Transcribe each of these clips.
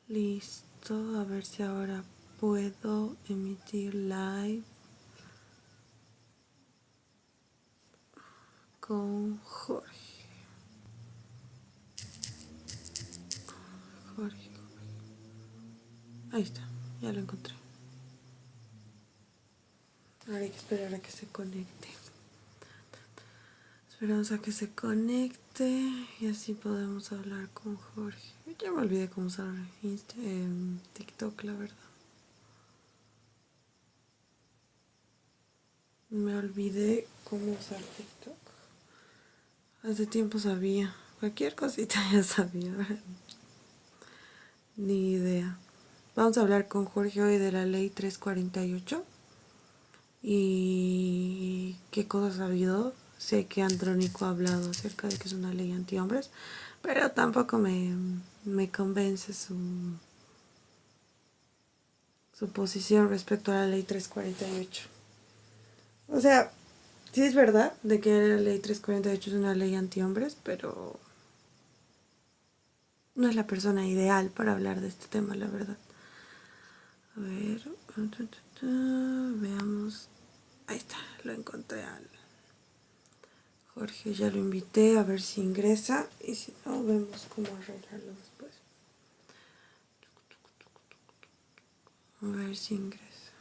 Listo, a ver si ahora puedo emitir live con Jorge. Jorge. Ahí está, ya lo encontré. Ahora hay que esperar a que se conecte. Esperamos a que se conecte y así podemos hablar con Jorge. Ya me olvidé cómo usar TikTok, la verdad. Me olvidé cómo usar TikTok. Hace tiempo sabía. Cualquier cosita ya sabía. Ni idea. Vamos a hablar con Jorge hoy de la ley 348 y qué cosas ha habido. Sé que Andrónico ha hablado acerca de que es una ley antihombres, pero tampoco me convence su posición respecto a la ley 348. O sea, sí es verdad de que la ley 348 es una ley antihombres, pero no es la persona ideal para hablar de este tema, la verdad. A ver, veamos. Ahí está, lo encontré al Jorge, ya lo invité a ver si ingresa y si no, vemos cómo arreglarlo después. A ver si ingresa.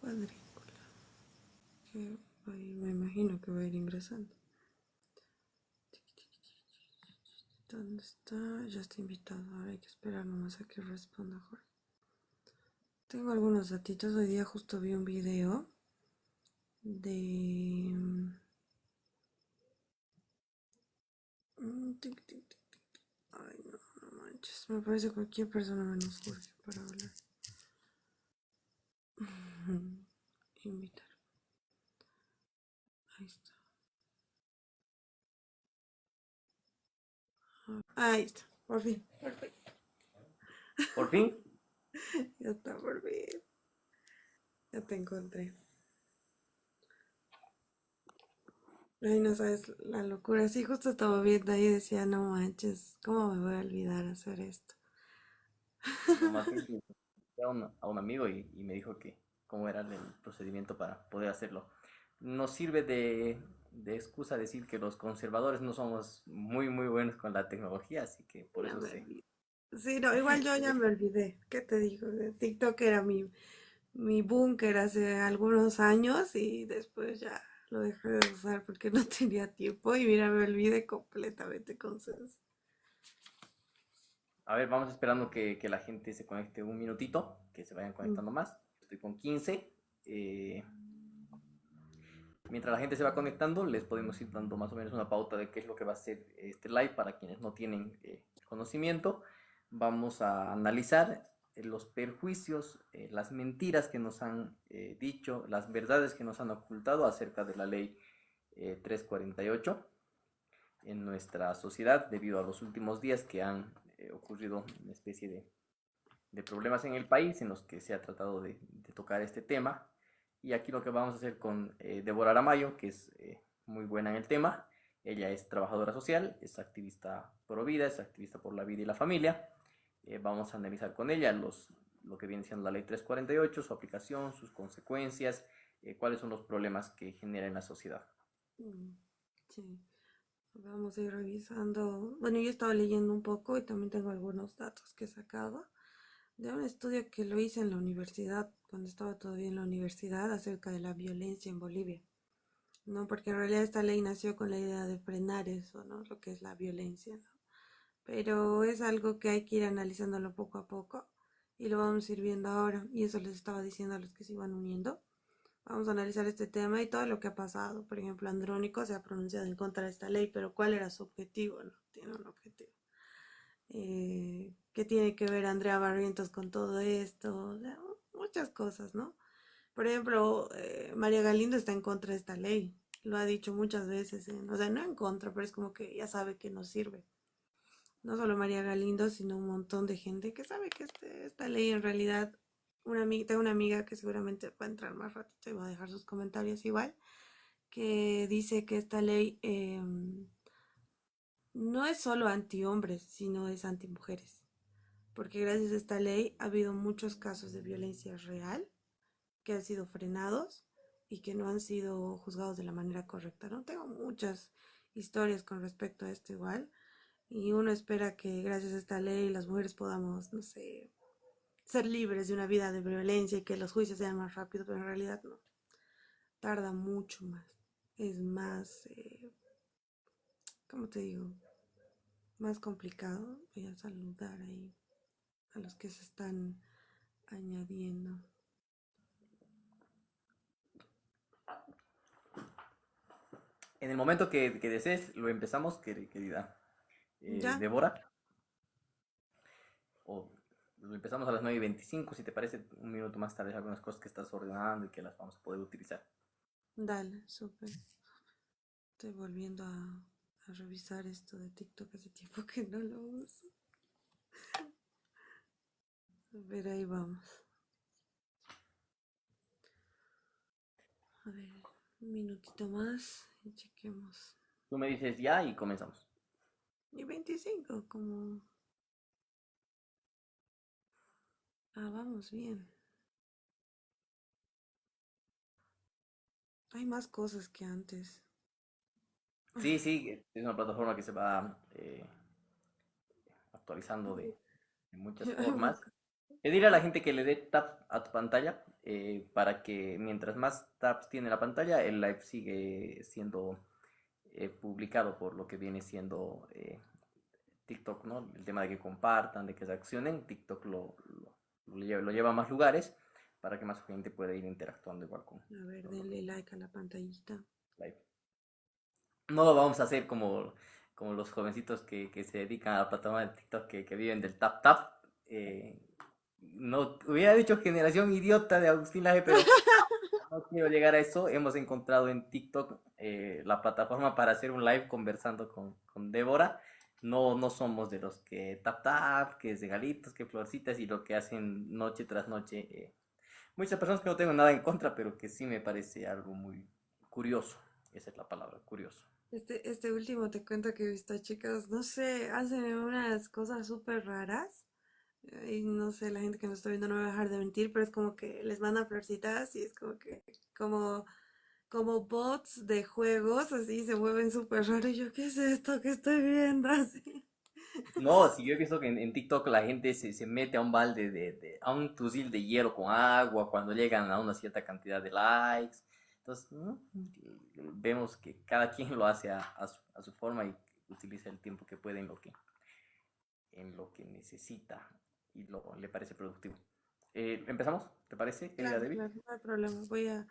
Cuadrícula. Que me imagino que va a ir ingresando. ¿Dónde está? Ya está invitado. Ahora hay que esperar nomás a que responda Jorge. Tengo algunos datitos. Hoy día justo vi un video de... tic, tic, tic. Ay, no, no manches. Me parece cualquier persona menos Jorge para hablar. Invitar. Ahí está. Ahí está. Por fin. Por fin. Por fin. Ya está, por fin. Ya te encontré. Ay, no sabes la locura. Sí, justo estaba viendo ahí y decía, no manches, ¿cómo me voy a olvidar hacer esto? No, más bien que fui a un amigo y me dijo que cómo era el procedimiento para poder hacerlo. Nos sirve de excusa decir que los conservadores no somos muy buenos con la tecnología, así que por Ya eso me sé. olvidé. Sí, no, igual yo ya me olvidé. ¿Qué te digo? TikTok era mi búnker hace algunos años y después ya lo dejé de usar porque no tenía tiempo y mira, me olvidé completamente con Cés. A ver, vamos esperando que la gente se conecte un minutito, que se vayan conectando más. Estoy con 15. Eh, Mientras la gente se va conectando, les podemos ir dando más o menos una pauta de qué es lo que va a ser este live para quienes no tienen conocimiento. Vamos a analizar los perjuicios, las mentiras que nos han dicho, las verdades que nos han ocultado acerca de la ley 348 en nuestra sociedad debido a los últimos días que han ocurrido una especie de problemas en el país en los que se ha tratado de tocar este tema. Y aquí lo que vamos a hacer con Débora Aramayo, que es muy buena en el tema. Ella es trabajadora social, es activista pro vida, es activista por la vida y la familia. Vamos a analizar con ella lo que viene siendo la ley 348, su aplicación, sus consecuencias, cuáles son los problemas que genera en la sociedad. Sí, vamos a ir revisando. Bueno, yo estaba leyendo un poco y también tengo algunos datos que he sacado de un estudio que lo hice en la universidad, cuando estaba todavía en la universidad, acerca de la violencia en Bolivia. No, porque en realidad esta ley nació con la idea de frenar eso, ¿no? Lo que es la violencia, ¿no? Pero es algo que hay que ir analizándolo poco a poco y lo vamos a ir viendo ahora. Y eso les estaba diciendo a los que se iban uniendo. Vamos a analizar este tema y todo lo que ha pasado. Por ejemplo, Andrónico se ha pronunciado en contra de esta ley, pero ¿cuál era su objetivo? No tiene un objetivo. ¿Qué tiene que ver Andrea Barrientos con todo esto? O sea, muchas cosas, ¿no? Por ejemplo, María Galindo está en contra de esta ley. Lo ha dicho muchas veces, o sea, no en contra, pero es como que ya sabe que no sirve. No solo María Galindo, sino un montón de gente que sabe que esta ley en realidad, tengo una amiga que seguramente va a entrar más ratito y va a dejar sus comentarios igual, que dice que esta ley no es solo anti-hombres, sino es anti-mujeres. Porque gracias a esta ley ha habido muchos casos de violencia real que han sido frenados y que no han sido juzgados de la manera correcta. No tengo muchas historias con respecto a esto igual. Y uno espera que gracias a esta ley las mujeres podamos, no sé, ser libres de una vida de violencia y que los juicios sean más rápidos, pero en realidad no. Tarda mucho más. Es más, ¿cómo te digo? Más complicado. Voy a saludar ahí a los que se están añadiendo. En el momento que desees, lo empezamos, querida ¿Ya? Débora. O lo empezamos a las 9:25, si te parece, un minuto más tarde, algunas cosas que estás ordenando y que las vamos a poder utilizar. Dale, súper. Estoy volviendo a revisar esto de TikTok hace tiempo que no lo uso. A ver, ahí vamos. A ver, un minutito más y chequemos. Tú me dices ya y comenzamos. Y 25, como... Ah, vamos bien. Hay más cosas que antes. Sí, sí, es una plataforma que se va actualizando de muchas formas. Pedir a la gente que le dé tap a tu pantalla para que mientras más taps tiene la pantalla, el live sigue siendo publicado por lo que viene siendo TikTok, ¿no? El tema de que compartan, de que se accionen, TikTok lo lleva a más lugares para que más gente pueda ir interactuando igual A ver, con lo que denle like a la pantallita. live. No lo vamos a hacer como los jovencitos que se dedican a la plataforma de TikTok que viven del tap tap. No hubiera dicho generación idiota de Agustín Laje, pero no quiero llegar a eso. Hemos encontrado en TikTok la plataforma para hacer un live conversando con Débora. No, no somos de los que tap tap, que es de galitos, que florcitas y lo que hacen noche tras noche. Muchas personas que no tengo nada en contra, pero que sí me parece algo muy curioso. Esa es la palabra, curioso. Este último te cuento que he visto chicas, no sé, hacen unas cosas súper raras. Y no sé, la gente que nos está viendo no me va a dejar de mentir, pero es como que les mandan florcitas y es como que, como bots de juegos, así se mueven súper raro. Y yo, ¿qué es esto que estoy viendo? Así. No, si yo he visto que en TikTok la gente se mete a un balde a un fusil de hielo con agua cuando llegan a una cierta cantidad de likes. Entonces, vemos que cada quien lo hace a su forma y utiliza el tiempo que puede en lo que necesita y le parece productivo. ¿Empezamos? ¿Te parece, querida Claro, Debbie? claro, no hay problema. Voy a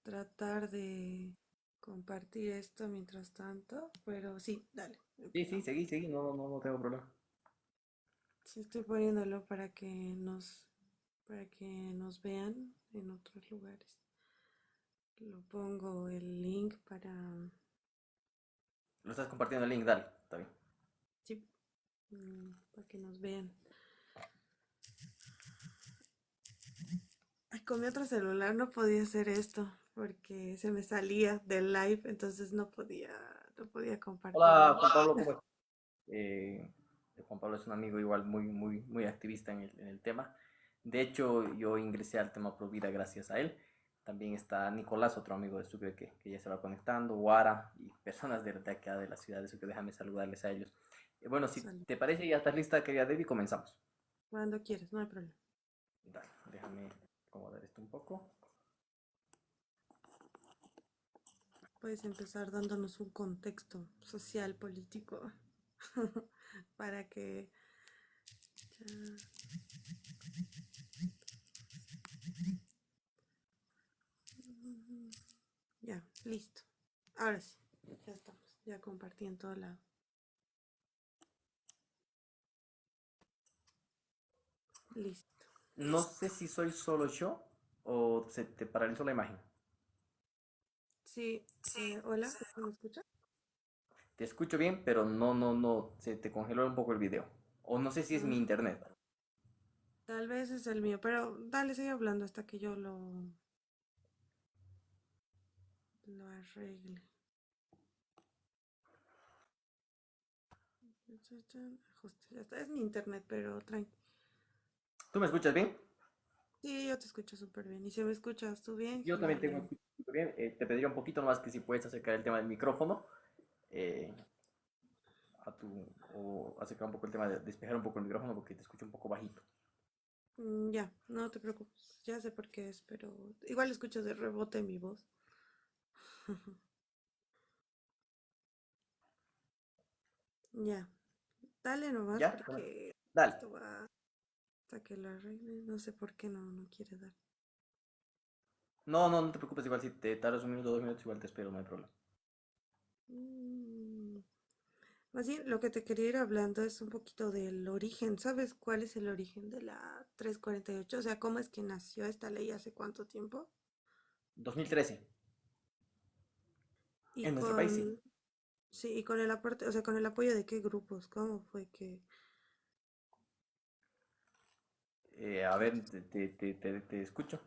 tratar de compartir esto mientras tanto, pero sí, dale, Sí, sí, empezamos. seguí, no, no, no tengo problema. Sí, estoy poniéndolo para que nos vean en otros lugares. Lo pongo el link para, Lo estás compartiendo el link, dale, está bien. sí, para que nos vean. Ay, con mi otro celular no podía hacer esto porque se me salía del live, entonces no podía Hola, compartirlo. Juan Pablo, ¿cómo estás? Eh, Juan Pablo es un amigo igual muy activista en el tema. De hecho, yo ingresé al tema Provida gracias a él. También está Nicolás, otro amigo de Sucre que ya se va conectando, Guara y personas de acá de la ciudad de Sucre. Déjame saludarles a ellos. Bueno, si Salud. te parece, ya estás lista, querida Debbie, comenzamos. Cuando quieres, no hay problema. Dale, déjame acomodar esto un poco. Puedes empezar dándonos un contexto social, político, para que ya, listo. Ahora sí, ya estamos. Ya compartí en todo lado. Listo. No sé si soy solo yo o se te paralizó la imagen. Sí, hola, ¿me escucha? Te escucho bien, pero no, no, no, se te congeló un poco el video. O no sé si es mi Ah, internet. tal vez es el mío, pero dale, sigue hablando hasta que yo lo lo arregle. Ajuste, ya está. Es mi internet, pero tranqui. ¿Tú me escuchas bien? Sí, yo te escucho súper bien. Y si me escuchas tú bien, Yo también genial. tengo escuchado bien. Te pediría un poquito más que si puedes acercar el tema del micrófono eh, o acercar un poco el tema de despejar un poco el micrófono porque te escucho un poco bajito. Ya, no te preocupes. Ya sé por qué es, pero igual escucho de rebote mi voz. Ya, dale nomás ¿Ya? Bueno, porque dale. esto va hasta que lo arregle. No sé por qué no quiere dar. No, no te preocupes, igual si te tardas un minuto, 2 minutos, igual te espero, no hay problema. Mm, Más bien, lo que te quería ir hablando es un poquito del origen. ¿Sabes cuál es el origen de la 348? O sea, ¿cómo es que nació esta ley hace cuánto tiempo? 2013, Y en nuestro país sí. con, sí, y con el aporte, o sea, con el apoyo de qué grupos, ¿cómo fue que... A ver, te escucho.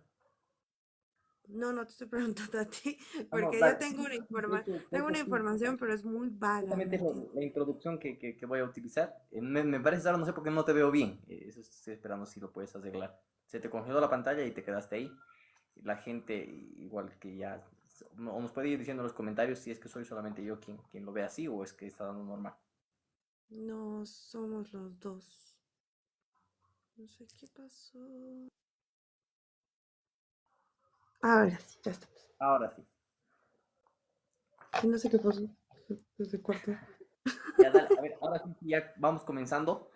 No, no te estoy preguntando a ti, Ah, no, porque yo dale. tengo Sí, sí, de hecho, de tengo hecho una sí. información, pero es muy vaga, ¿me Justamente es entiendes? la introducción que voy a utilizar. Me parece raro, no sé por qué no te veo bien. Eso estoy esperando si lo puedes arreglar. Se te congeló la pantalla y te quedaste ahí. La gente, igual que ya, o nos puede ir diciendo en los comentarios si es que soy solamente yo quien lo ve así o es que está dando normal. No somos los dos. No sé qué pasó. Ahora sí, ya estamos. Ahora sí. Y no sé qué pasó. Se cortó. Ya dale, a ver, ahora sí, ya vamos comenzando.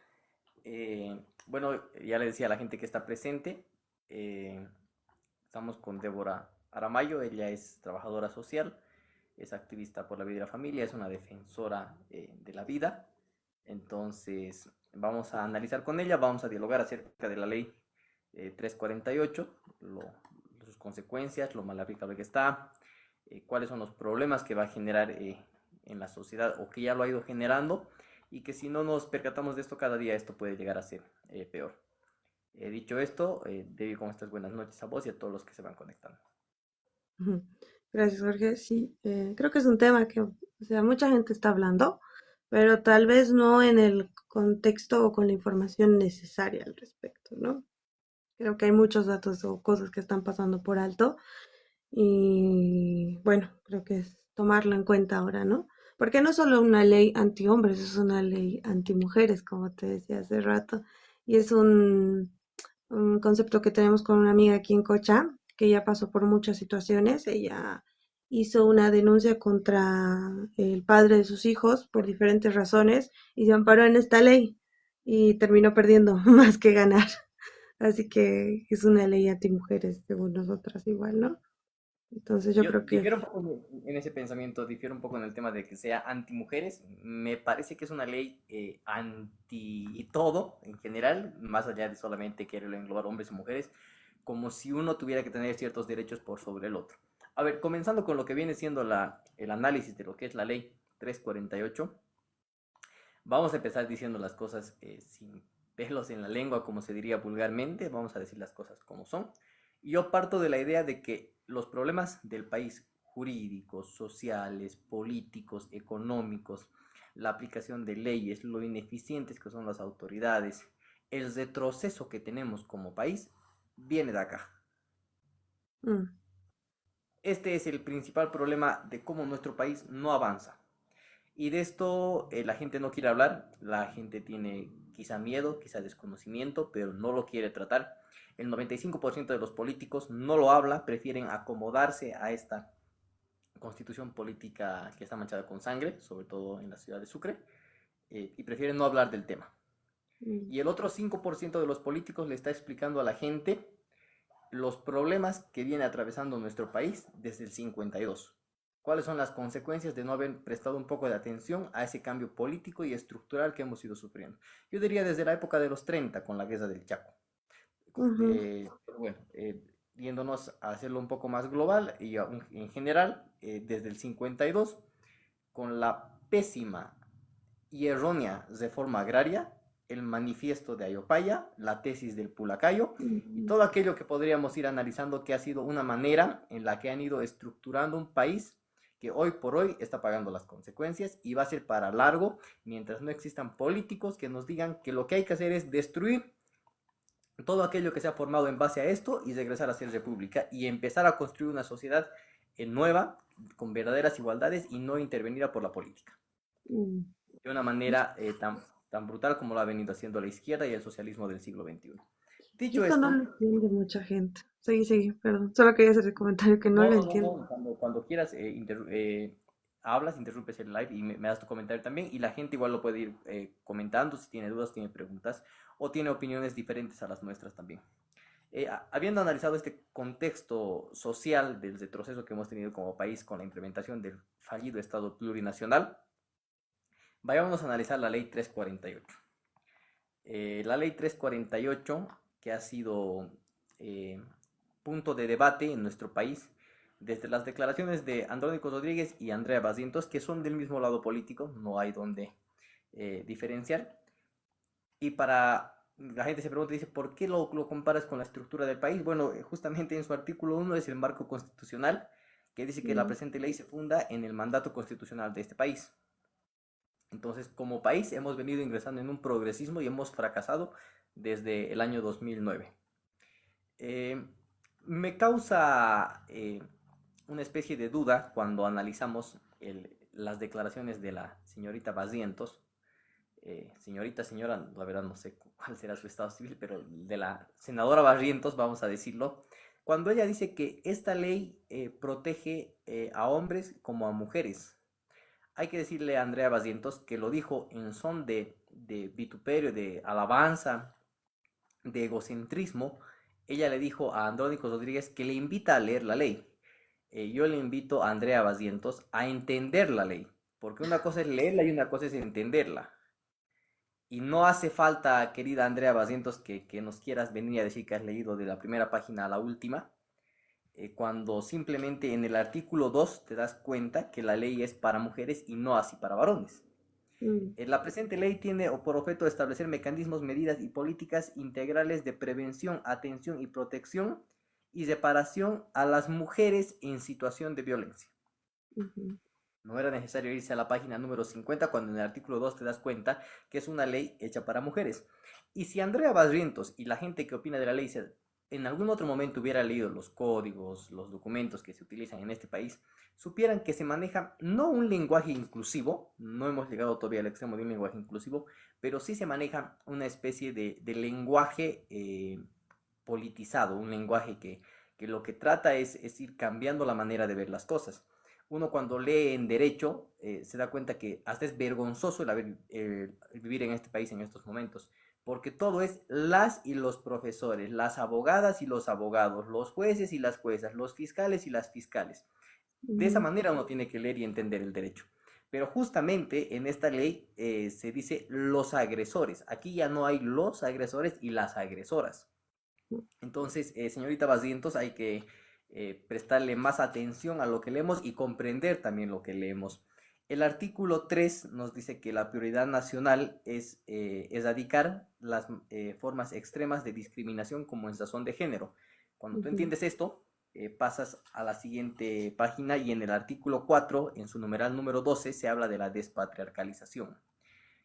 Bueno, ya le decía a la gente que está presente. eh, Estamos con Débora Aramayo, ella es trabajadora social, es activista por la vida y la familia, es una defensora de la vida. Entonces, vamos a analizar con ella, vamos a dialogar acerca de la ley 348, sus consecuencias, lo mal aplicable que está, cuáles son los problemas que va a generar en la sociedad o que ya lo ha ido generando y que si no nos percatamos de esto cada día esto puede llegar a ser peor. Dicho esto, Debbie, ¿cómo estás? Buenas noches a vos y a todos los que se van conectando. Ujú. Gracias, Jorge. Sí, creo que es un tema que, o sea, mucha gente está hablando, pero tal vez no en el contexto o con la información necesaria al respecto, ¿no? Creo que hay muchos datos o cosas que están pasando por alto y bueno, creo que es tomarlo en cuenta ahora, ¿no? Porque no es solo una ley anti-hombres, es una ley anti-mujeres, como te decía hace rato, y es un concepto que tenemos con una amiga aquí en Cocha, que ya pasó por muchas situaciones. Ella hizo una denuncia contra el padre de sus hijos por diferentes razones y se amparó en esta ley y terminó perdiendo más que ganar. Así que es una ley anti-mujeres, según nosotras igual, ¿no? Entonces yo Yo creo que difiero un poco en ese pensamiento, difiero un poco en el tema de que sea anti-mujeres. Me parece que es una ley anti todo en general, más allá de solamente quererlo englobar hombres y mujeres, como si uno tuviera que tener ciertos derechos por sobre el otro. A ver, comenzando con lo que viene siendo el análisis de lo que es la ley 348, vamos a empezar diciendo las cosas sin pelos en la lengua, como se diría vulgarmente, vamos a decir las cosas como son. Yo parto de la idea de que los problemas del país, jurídicos, sociales, políticos, económicos, la aplicación de leyes, lo ineficientes que son las autoridades, el retroceso que tenemos como país, viene de acá. mm, Este es el principal problema de cómo nuestro país no avanza. Y de esto la gente no quiere hablar, la gente tiene quizá miedo, quizá desconocimiento, pero no lo quiere tratar. El 95% de los políticos no lo habla, prefieren acomodarse a esta constitución política que está manchada con sangre, sobre todo en la ciudad de Sucre, y prefieren no hablar del tema. mm, Y el otro 5% de los políticos le está explicando a la gente los problemas que viene atravesando nuestro país desde el 52. ¿Cuáles son las consecuencias de no haber prestado un poco de atención a ese cambio político y estructural que hemos ido sufriendo? Yo diría desde la época de los 30 con la guerra del Chaco. ujú, Pero bueno, yéndonos a hacerlo un poco más global y en general, desde el 52, con la pésima y errónea reforma agraria, el manifiesto de Ayopaya, la tesis del Pulacayo y Ujú. todo aquello que podríamos ir analizando que ha sido una manera en la que han ido estructurando un país que hoy por hoy está pagando las consecuencias y va a ser para largo mientras no existan políticos que nos digan que lo que hay que hacer es destruir todo aquello que se ha formado en base a esto y regresar a ser república y empezar a construir una sociedad nueva, con verdaderas igualdades y no intervenida por la política. Mm. De una manera tan brutal como lo ha venido haciendo la izquierda y el socialismo del siglo XXI. Y Dicho esto no esto, lo entiende mucha gente. Seguí, seguí, perdón. Solo quería hacer el comentario que no lo entiendo. cuando quieras, hablas, interrumpes el live y me das tu comentario también. Y la gente igual lo puede ir comentando si tiene dudas, tiene preguntas o tiene opiniones diferentes a las nuestras también. Habiendo analizado este contexto social del retroceso que hemos tenido como país con la implementación del fallido Estado plurinacional, vayámonos a analizar la ley 348. La ley 348, que ha sido eh, punto de debate en nuestro país, desde las declaraciones de Andrónico Rodríguez y Andrea Bazientos, que son del mismo lado político, no hay donde diferenciar. Y para la gente se pregunta, dice, ¿por qué lo comparas con la estructura del país? Bueno, justamente en su artículo 1 es el marco constitucional, que dice que la Mm. presente ley se funda en el mandato constitucional de este país. Entonces, como país hemos venido ingresando en un progresismo y hemos fracasado desde el año 2009. Eh, Me causa una especie de duda cuando analizamos las declaraciones de la señorita Bazientos, señorita, señora, la verdad no sé cuál será su estado civil, pero de la senadora Barrientos, vamos a decirlo, cuando ella dice que esta ley protege a hombres como a mujeres. Hay que decirle a Andrea Bazientos que lo dijo en son de vituperio, de alabanza, de egocentrismo. Ella le dijo a Andrónico Rodríguez que le invita a leer la ley. Yo le invito a Andrea Bazientos a entender la ley, porque una cosa es leerla y una cosa es entenderla. Y no hace falta, querida Andrea Bazientos, que nos quieras venir a decir que has leído de la primera página a la última, cuando simplemente en el artículo 2 te das cuenta que la ley es para mujeres y no así para varones. Mm. La presente ley tiene por objeto establecer mecanismos, medidas y políticas integrales de prevención, atención y protección y reparación a las mujeres en situación de violencia. Ujú. No era necesario irse a la página número 50 cuando en el artículo 2 te das cuenta que es una ley hecha para mujeres. Y si Andrea Barrientos y la gente que opina de la ley en algún otro momento hubiera leído los códigos, los documentos que se utilizan en este país, supieran que se maneja no un lenguaje inclusivo, no hemos llegado todavía al extremo de un lenguaje inclusivo, pero sí se maneja una especie de lenguaje politizado, un lenguaje que lo que trata es ir cambiando la manera de ver las cosas. Uno cuando lee en derecho se da cuenta que hasta es vergonzoso el vivir en este país en estos momentos, porque todo es las y los profesores, las abogadas y los abogados, los jueces y las juezas, los fiscales y las fiscales. De esa Ujú. manera uno tiene que leer y entender el derecho. Pero justamente en esta ley se dice los agresores. Aquí ya no hay los agresores y las agresoras. Entonces, señorita Basientos, hay que prestarle más atención a lo que leemos y comprender también lo que leemos. El artículo 3 nos dice que la prioridad nacional es erradicar las formas extremas de discriminación como en razón de género. Cuando tú Ujú. entiendes esto, pasas a la siguiente página y en el artículo 4, en su numeral número 12, se habla de la despatriarcalización,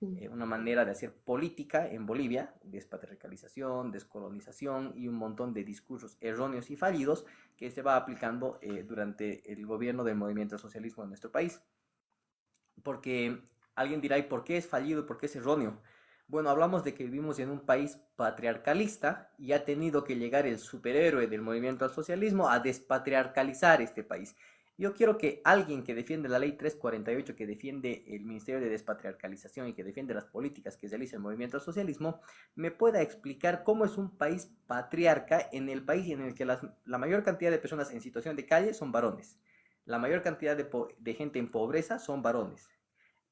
Mm. una manera de hacer política en Bolivia, despatriarcalización, descolonización y un montón de discursos erróneos y fallidos que se va aplicando durante el gobierno del movimiento socialismo en nuestro país. Porque alguien dirá, ¿y por qué es fallido? ¿Por qué es erróneo? Bueno, hablamos de que vivimos en un país patriarcalista y ha tenido que llegar el superhéroe del movimiento al socialismo a despatriarcalizar este país. Yo quiero que alguien que defiende la ley 348, que defiende el Ministerio de Despatriarcalización y que defiende las políticas que realiza el movimiento al socialismo, me pueda explicar cómo es un país patriarca en el país en el que la mayor cantidad de personas en situación de calle son varones. La mayor cantidad de gente en pobreza son varones.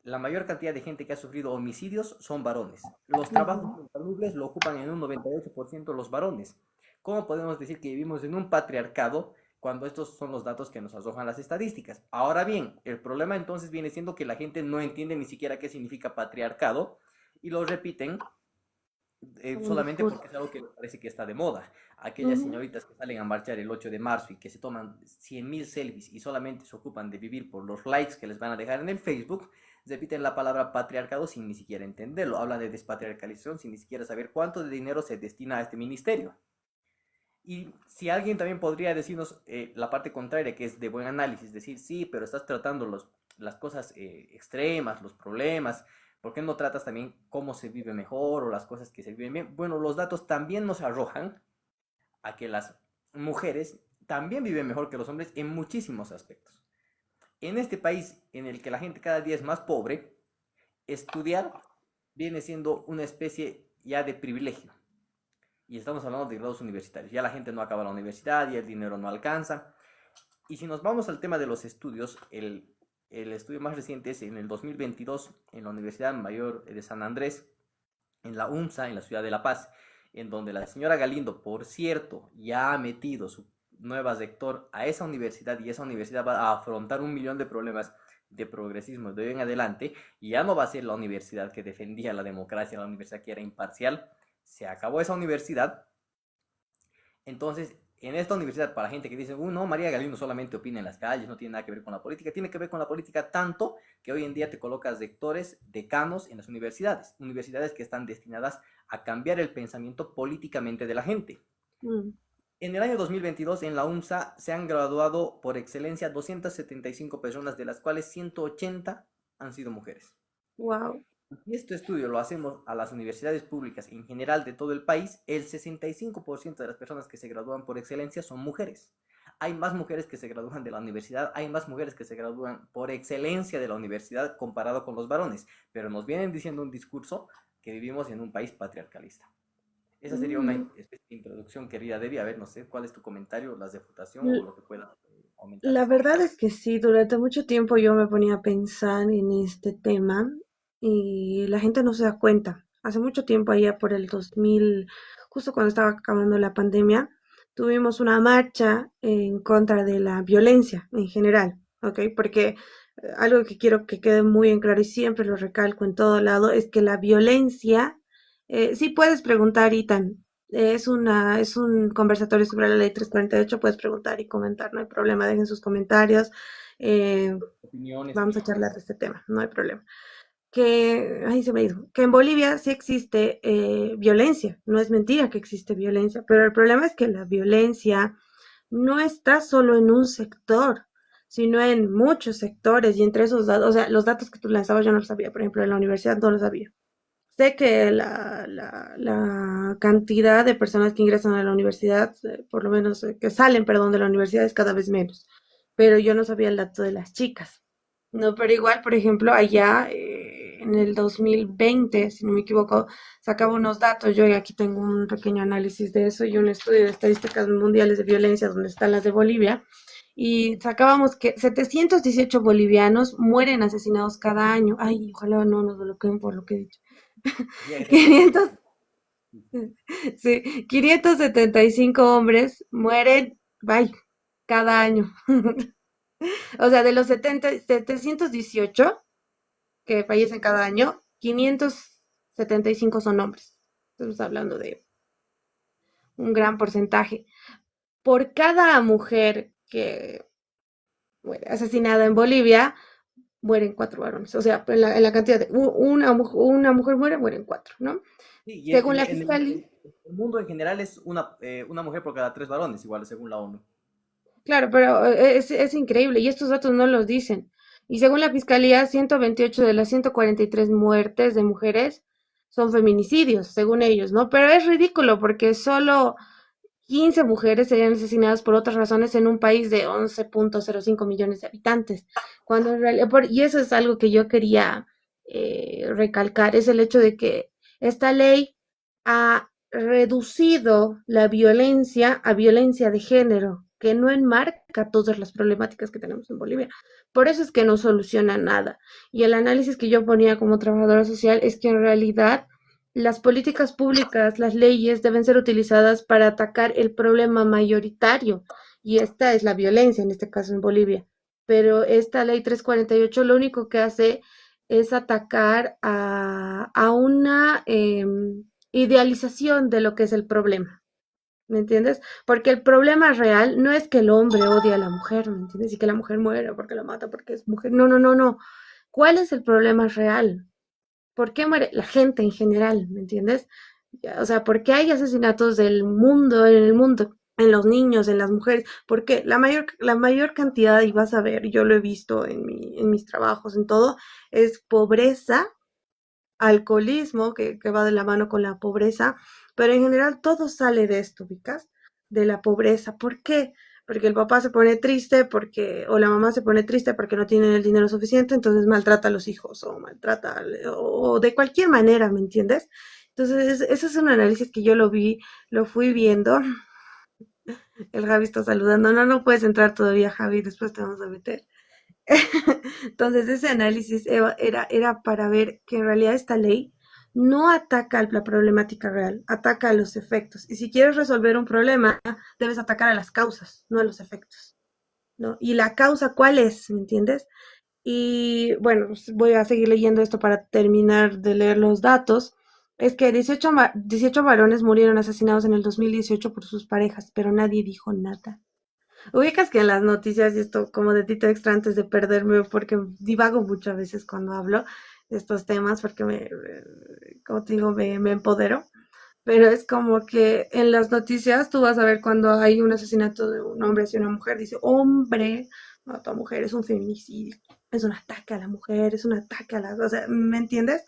La mayor cantidad de gente que ha sufrido homicidios son varones. Los trabajos Ujú. insalubles lo ocupan en un 98% los varones. ¿Cómo podemos decir que vivimos en un patriarcado cuando estos son los datos que nos arrojan las estadísticas? Ahora bien, el problema entonces viene siendo que la gente no entiende ni siquiera qué significa patriarcado y lo repiten como solamente difuso. porque es algo que parece que está de moda. Aquellas Ujú. señoritas que salen a marchar el 8 de marzo y que se toman 100.000 selfies y solamente se ocupan de vivir por los likes que les van a dejar en el Facebook, repiten la palabra patriarcado sin ni siquiera entenderlo. Hablan de despatriarcalización sin ni siquiera saber cuánto de dinero se destina a este ministerio. Y si alguien también podría decirnos la parte contraria, que es de buen análisis, decir, sí, pero estás tratando las cosas extremas, los problemas, ¿por qué no tratas también cómo se vive mejor o las cosas que se viven bien? Bueno, los datos también nos arrojan a que las mujeres también viven mejor que los hombres en muchísimos aspectos. En este país en el que la gente cada día es más pobre, estudiar viene siendo una especie ya de privilegio. Y estamos hablando de grados universitarios. Ya la gente no acaba la universidad, ya el dinero no alcanza. Y si nos vamos al tema de los estudios, el estudio más reciente es en el 2022 en la Universidad Mayor de San Andrés, en la UNSA, en la ciudad de La Paz, en donde la señora Galindo, por cierto, ya ha metido su nueva rector a esa universidad y esa universidad va a afrontar 1 millón de problemas de progresismo de hoy en adelante y ya no va a ser la universidad que defendía la democracia, la universidad que era imparcial. Se acabó esa universidad. Entonces, en esta universidad, para gente que dice, no, María Galindo solamente opina en las calles, no tiene nada que ver con la política, tiene que ver con la política tanto que hoy en día te colocas rectores, decanos en las universidades, universidades que están destinadas a cambiar el pensamiento políticamente de la gente. Mm. En el año 2022 en la UNSA se han graduado por excelencia 275 personas, de las cuales 180 han sido mujeres. Wow. Si este estudio lo hacemos a las universidades públicas en general de todo el país, el 65% de las personas que se gradúan por excelencia son mujeres. Hay más mujeres que se gradúan de la universidad, hay más mujeres que se gradúan por excelencia de la universidad comparado con los varones, pero nos vienen diciendo un discurso que vivimos en un país patriarcalista. Esa sería una Mm. especie de introducción, querida Debbie. A ver, no sé, ¿cuál es tu comentario, la refutación o L- lo que pueda aumentar La esto? verdad es que sí, durante mucho tiempo yo me ponía a pensar en este tema y la gente no se da cuenta. Hace mucho tiempo, allá por el 2000, justo cuando estaba acabando la pandemia, tuvimos una marcha en contra de la violencia en general, ¿ok? Porque algo que quiero que quede muy en claro y siempre lo recalco en todo lado es que la violencia, sí puedes preguntar, Itan, es un conversatorio sobre la ley 348, puedes preguntar y comentar, no hay problema, dejen sus comentarios, eh, Opiniones, vamos a por charlar favor. de este tema, no hay problema. Que, ay, se me dijo, que en Bolivia sí existe violencia, no es mentira que existe violencia, pero el problema es que la violencia no está solo en un sector, sino en muchos sectores y entre esos datos, o sea, los datos que tú lanzabas yo no los sabía, por ejemplo, en la universidad no los sabía. Sé que la cantidad de personas que ingresan a la universidad, por lo menos que salen, perdón, de la universidad es cada vez menos, pero yo no sabía el dato de las chicas. No, pero igual, por ejemplo, allá en el 2020, si no me equivoco, sacaba unos datos. Yo aquí tengo un pequeño análisis de eso y un estudio de estadísticas mundiales de violencia, donde están las de Bolivia, y sacábamos que 718 bolivianos mueren asesinados cada año. Ay, ojalá no nos bloqueen por lo que he dicho. Sí, hay gente que 500, sí, 575 hombres mueren, bye, cada año. O sea, de los 718 que fallecen cada año, 575 son hombres. Estamos hablando de un gran porcentaje. Por cada mujer que muere asesinada en Bolivia, mueren cuatro varones. O sea, en la cantidad de una mujer muere, mueren cuatro, ¿no? Sí, y Según la fiscalía, el mundo en general es una mujer por cada 3 varones, igual, según la ONU. claro, pero es increíble y estos datos no los dicen. Y según la fiscalía, 128 de las 143 muertes de mujeres son feminicidios, según ellos, ¿no? Pero es ridículo porque solo 15 mujeres serían asesinadas por otras razones en un país de 11.05 millones de habitantes. Cuando en realidad, y eso es algo que yo quería recalcar, es el hecho de que esta ley ha reducido la violencia a violencia de género, que no enmarca todas las problemáticas que tenemos en Bolivia. Por eso es que no soluciona nada. Y el análisis que yo ponía como trabajadora social es que en realidad las políticas públicas, las leyes deben ser utilizadas para atacar el problema mayoritario y esta es la violencia, en este caso en Bolivia. Pero esta ley 348 lo único que hace es atacar a una idealización de lo que es el problema. ¿Me entiendes? Porque el problema real no es que el hombre odie a la mujer, ¿me entiendes? Y que la mujer muera porque la mata, porque es mujer. No, no, no, no. ¿Cuál es el problema real? ¿Por qué muere la gente en general? ¿Me entiendes? O sea, ¿por qué hay asesinatos del mundo, en el mundo, en los niños, en las mujeres? Porque la mayor cantidad, y vas a ver, yo lo he visto en mis trabajos, en todo, es pobreza, alcoholismo, que va de la mano con la pobreza, pero en general todo sale de esto, ¿ubicas? De la pobreza. ¿Por qué? Porque el papá se pone triste, o la mamá se pone triste porque no tienen el dinero suficiente, entonces maltrata a los hijos, o de cualquier manera, ¿me entiendes? Entonces, eso es un análisis que yo lo fui viendo. El Javi está saludando. No, no puedes entrar todavía, Javi, después te vamos a meter. Entonces, ese análisis era para ver que en realidad esta ley no ataca a la problemática real, ataca a los efectos. Y si quieres resolver un problema, debes atacar a las causas, no a los efectos, ¿no? ¿Y la causa cuál es? ¿Me entiendes? Y bueno, pues voy a seguir leyendo esto para terminar de leer los datos. Es que 18 varones murieron asesinados en el 2018 por sus parejas, pero nadie dijo nada. Ubicas que en las noticias, y esto como de Tito Extra antes de perderme, porque divago muchas veces cuando hablo de estos temas, porque como te digo, me empodero. Pero es como que en las noticias tú vas a ver cuando hay un asesinato de un hombre hacia una mujer, dice, hombre mató a mujer, es un feminicidio, es un ataque a la mujer, es un ataque a la... O sea, ¿me entiendes?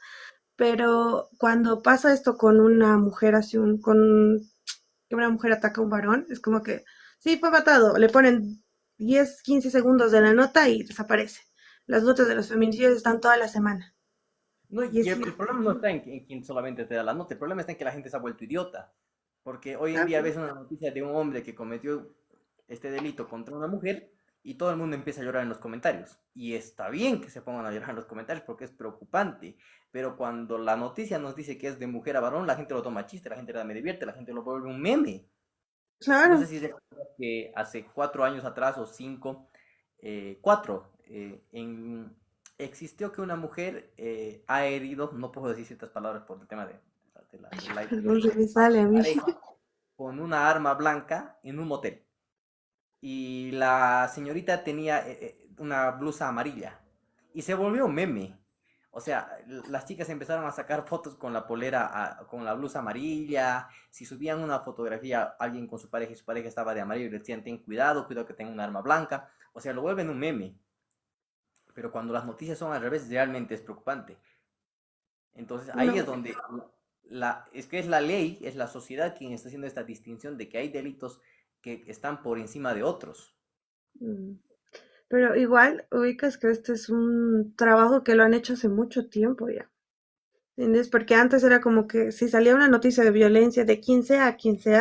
Pero cuando pasa esto con una mujer que una mujer ataca a un varón, es como que, sí, fue matado, le ponen 10 15 segundos de la nota y desaparece. Las notas de los feminicidios están toda la semana. No, Y y es, el problema no está en quien solamente te da la nota, el problema está en que la gente se ha vuelto idiota. Porque hoy en día claro, ves una noticia de un hombre que cometió este delito contra una mujer y todo el mundo empieza a llorar en los comentarios. Y está bien que se pongan a llorar en los comentarios porque es preocupante. Pero cuando la noticia nos dice que es de mujer a varón, la gente lo toma a chiste, la gente me divierte, la gente lo vuelve un meme. No sé claro. si recuerdas que hace 4 años atrás o 5, 4, existió que una mujer ha herido, no puedo decir ciertas palabras por el tema Ay, del aire, perdón, se me a sale su a mí. pareja con una arma blanca en un motel. Y la señorita tenía una blusa amarilla y se volvió un meme. O sea, las chicas empezaron a sacar fotos con la polera, con la blusa amarilla. Si subían una fotografía, alguien con su pareja y su pareja estaba de amarillo y le decían, ten cuidado, cuidado que tenga un arma blanca. O sea, lo vuelven un meme. Pero cuando las noticias son al revés, realmente es preocupante. Entonces ahí es No, donde es que es la ley, es la sociedad quien está haciendo esta distinción de que hay delitos que están por encima de otros. mm, pero igual ubicas que este es un trabajo que lo han hecho hace mucho tiempo ya. ¿Entiendes? Porque antes era como que si salía una noticia de violencia de quien sea,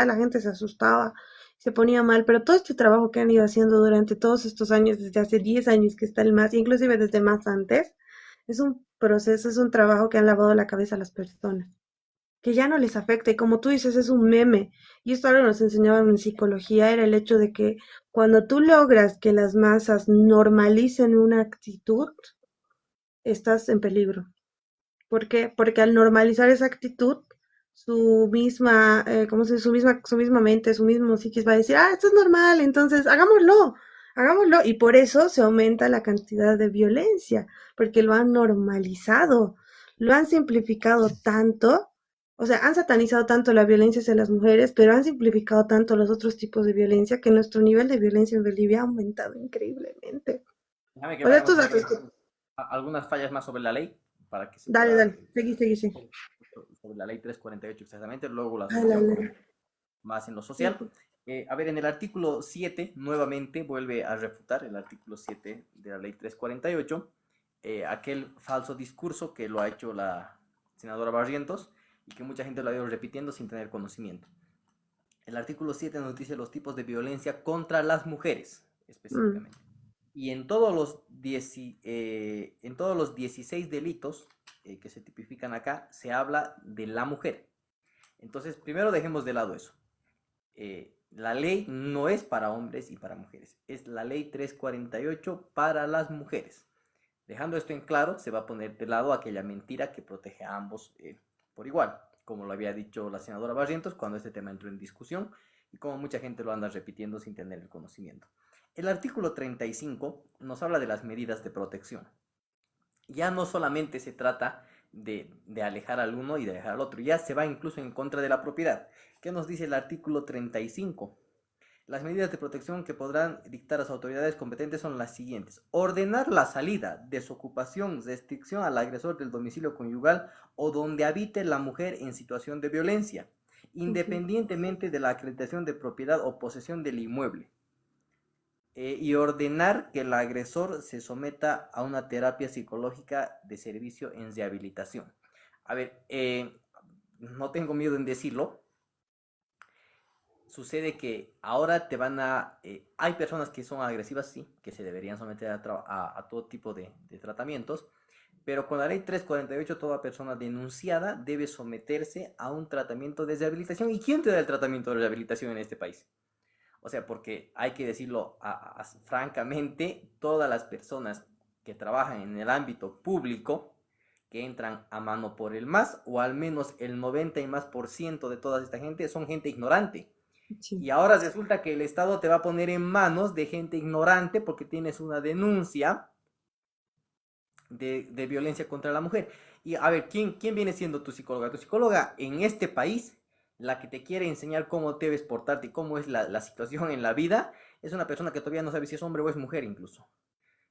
la gente se asustaba, se ponía mal, pero todo este trabajo que han ido haciendo durante todos estos años, desde hace 10 años que está el MAS, inclusive desde más antes, es un proceso, es un trabajo que han lavado la cabeza a las personas, que ya no les afecta, y como tú dices, es un meme, y esto ahora nos enseñaban en psicología, era el hecho de que cuando tú logras que las masas normalicen una actitud, estás en peligro. ¿Por qué? Porque al normalizar esa actitud, ¿cómo se dice? Su misma mente, su mismo psiquis va a decir, esto es normal, entonces hagámoslo. Y por eso se aumenta la cantidad de violencia, porque lo han normalizado, lo han simplificado tanto, o sea, han satanizado tanto la violencia hacia las mujeres, pero han simplificado tanto los otros tipos de violencia que nuestro nivel de violencia en Bolivia ha aumentado increíblemente. Déjame que O sea, vayamos estos a ver datos que... algunas fallas más sobre la ley para que se Dale, pueda, dale, seguí, sí. sobre la ley 348 exactamente, luego la Ah, la solución ley. más en lo Sí, social. A ver, en el artículo 7 nuevamente vuelve a refutar el artículo 7 de la ley 348, aquel falso discurso que lo ha hecho la senadora Barrientos y que mucha gente lo ha ido repitiendo sin tener conocimiento. El artículo 7 nos dice los tipos de violencia contra las mujeres, mm, específicamente. Y en todos en todos los 16 delitos que se tipifican acá, se habla de la mujer. Entonces, primero dejemos de lado eso. La ley no es para hombres y para mujeres, es la ley 348 para las mujeres. Dejando esto en claro, se va a poner de lado aquella mentira que protege a ambos por igual. como lo había dicho la senadora Barrientos cuando este tema entró en discusión y como mucha gente lo anda repitiendo sin tener el conocimiento. El artículo 35 nos habla de las medidas de protección. Ya no solamente se trata de alejar al uno y de alejar al otro, ya se va incluso en contra de la propiedad. ¿Qué nos dice el artículo 35? Las medidas de protección que podrán dictar las autoridades competentes son las siguientes: ordenar la salida, desocupación, restricción al agresor del domicilio conyugal o donde habite la mujer en situación de violencia, Ujú. independientemente de la acreditación de propiedad o posesión del inmueble. Y ordenar que el agresor se someta a una terapia psicológica de servicio en rehabilitación. A ver, no tengo miedo en decirlo. Sucede que ahora te van a... hay personas que son agresivas, sí, que se deberían someter a todo tipo de tratamientos, pero con la ley 348 toda persona denunciada debe someterse a un tratamiento de rehabilitación. ¿Y quién te da el tratamiento de rehabilitación en este país? O sea, porque hay que decirlo francamente, todas las personas que trabajan en el ámbito público, que entran a mano por el MAS, o al menos el 90 y más por ciento de toda esta gente, son gente ignorante. Sí. Y ahora resulta que el Estado te va a poner en manos de gente ignorante porque tienes una denuncia de violencia contra la mujer. Y a ver, ¿quién viene siendo tu psicóloga? Tu psicóloga en este país, la que te quiere enseñar cómo debes portarte y cómo es la situación en la vida, es una persona que todavía no sabe si es hombre o es mujer incluso.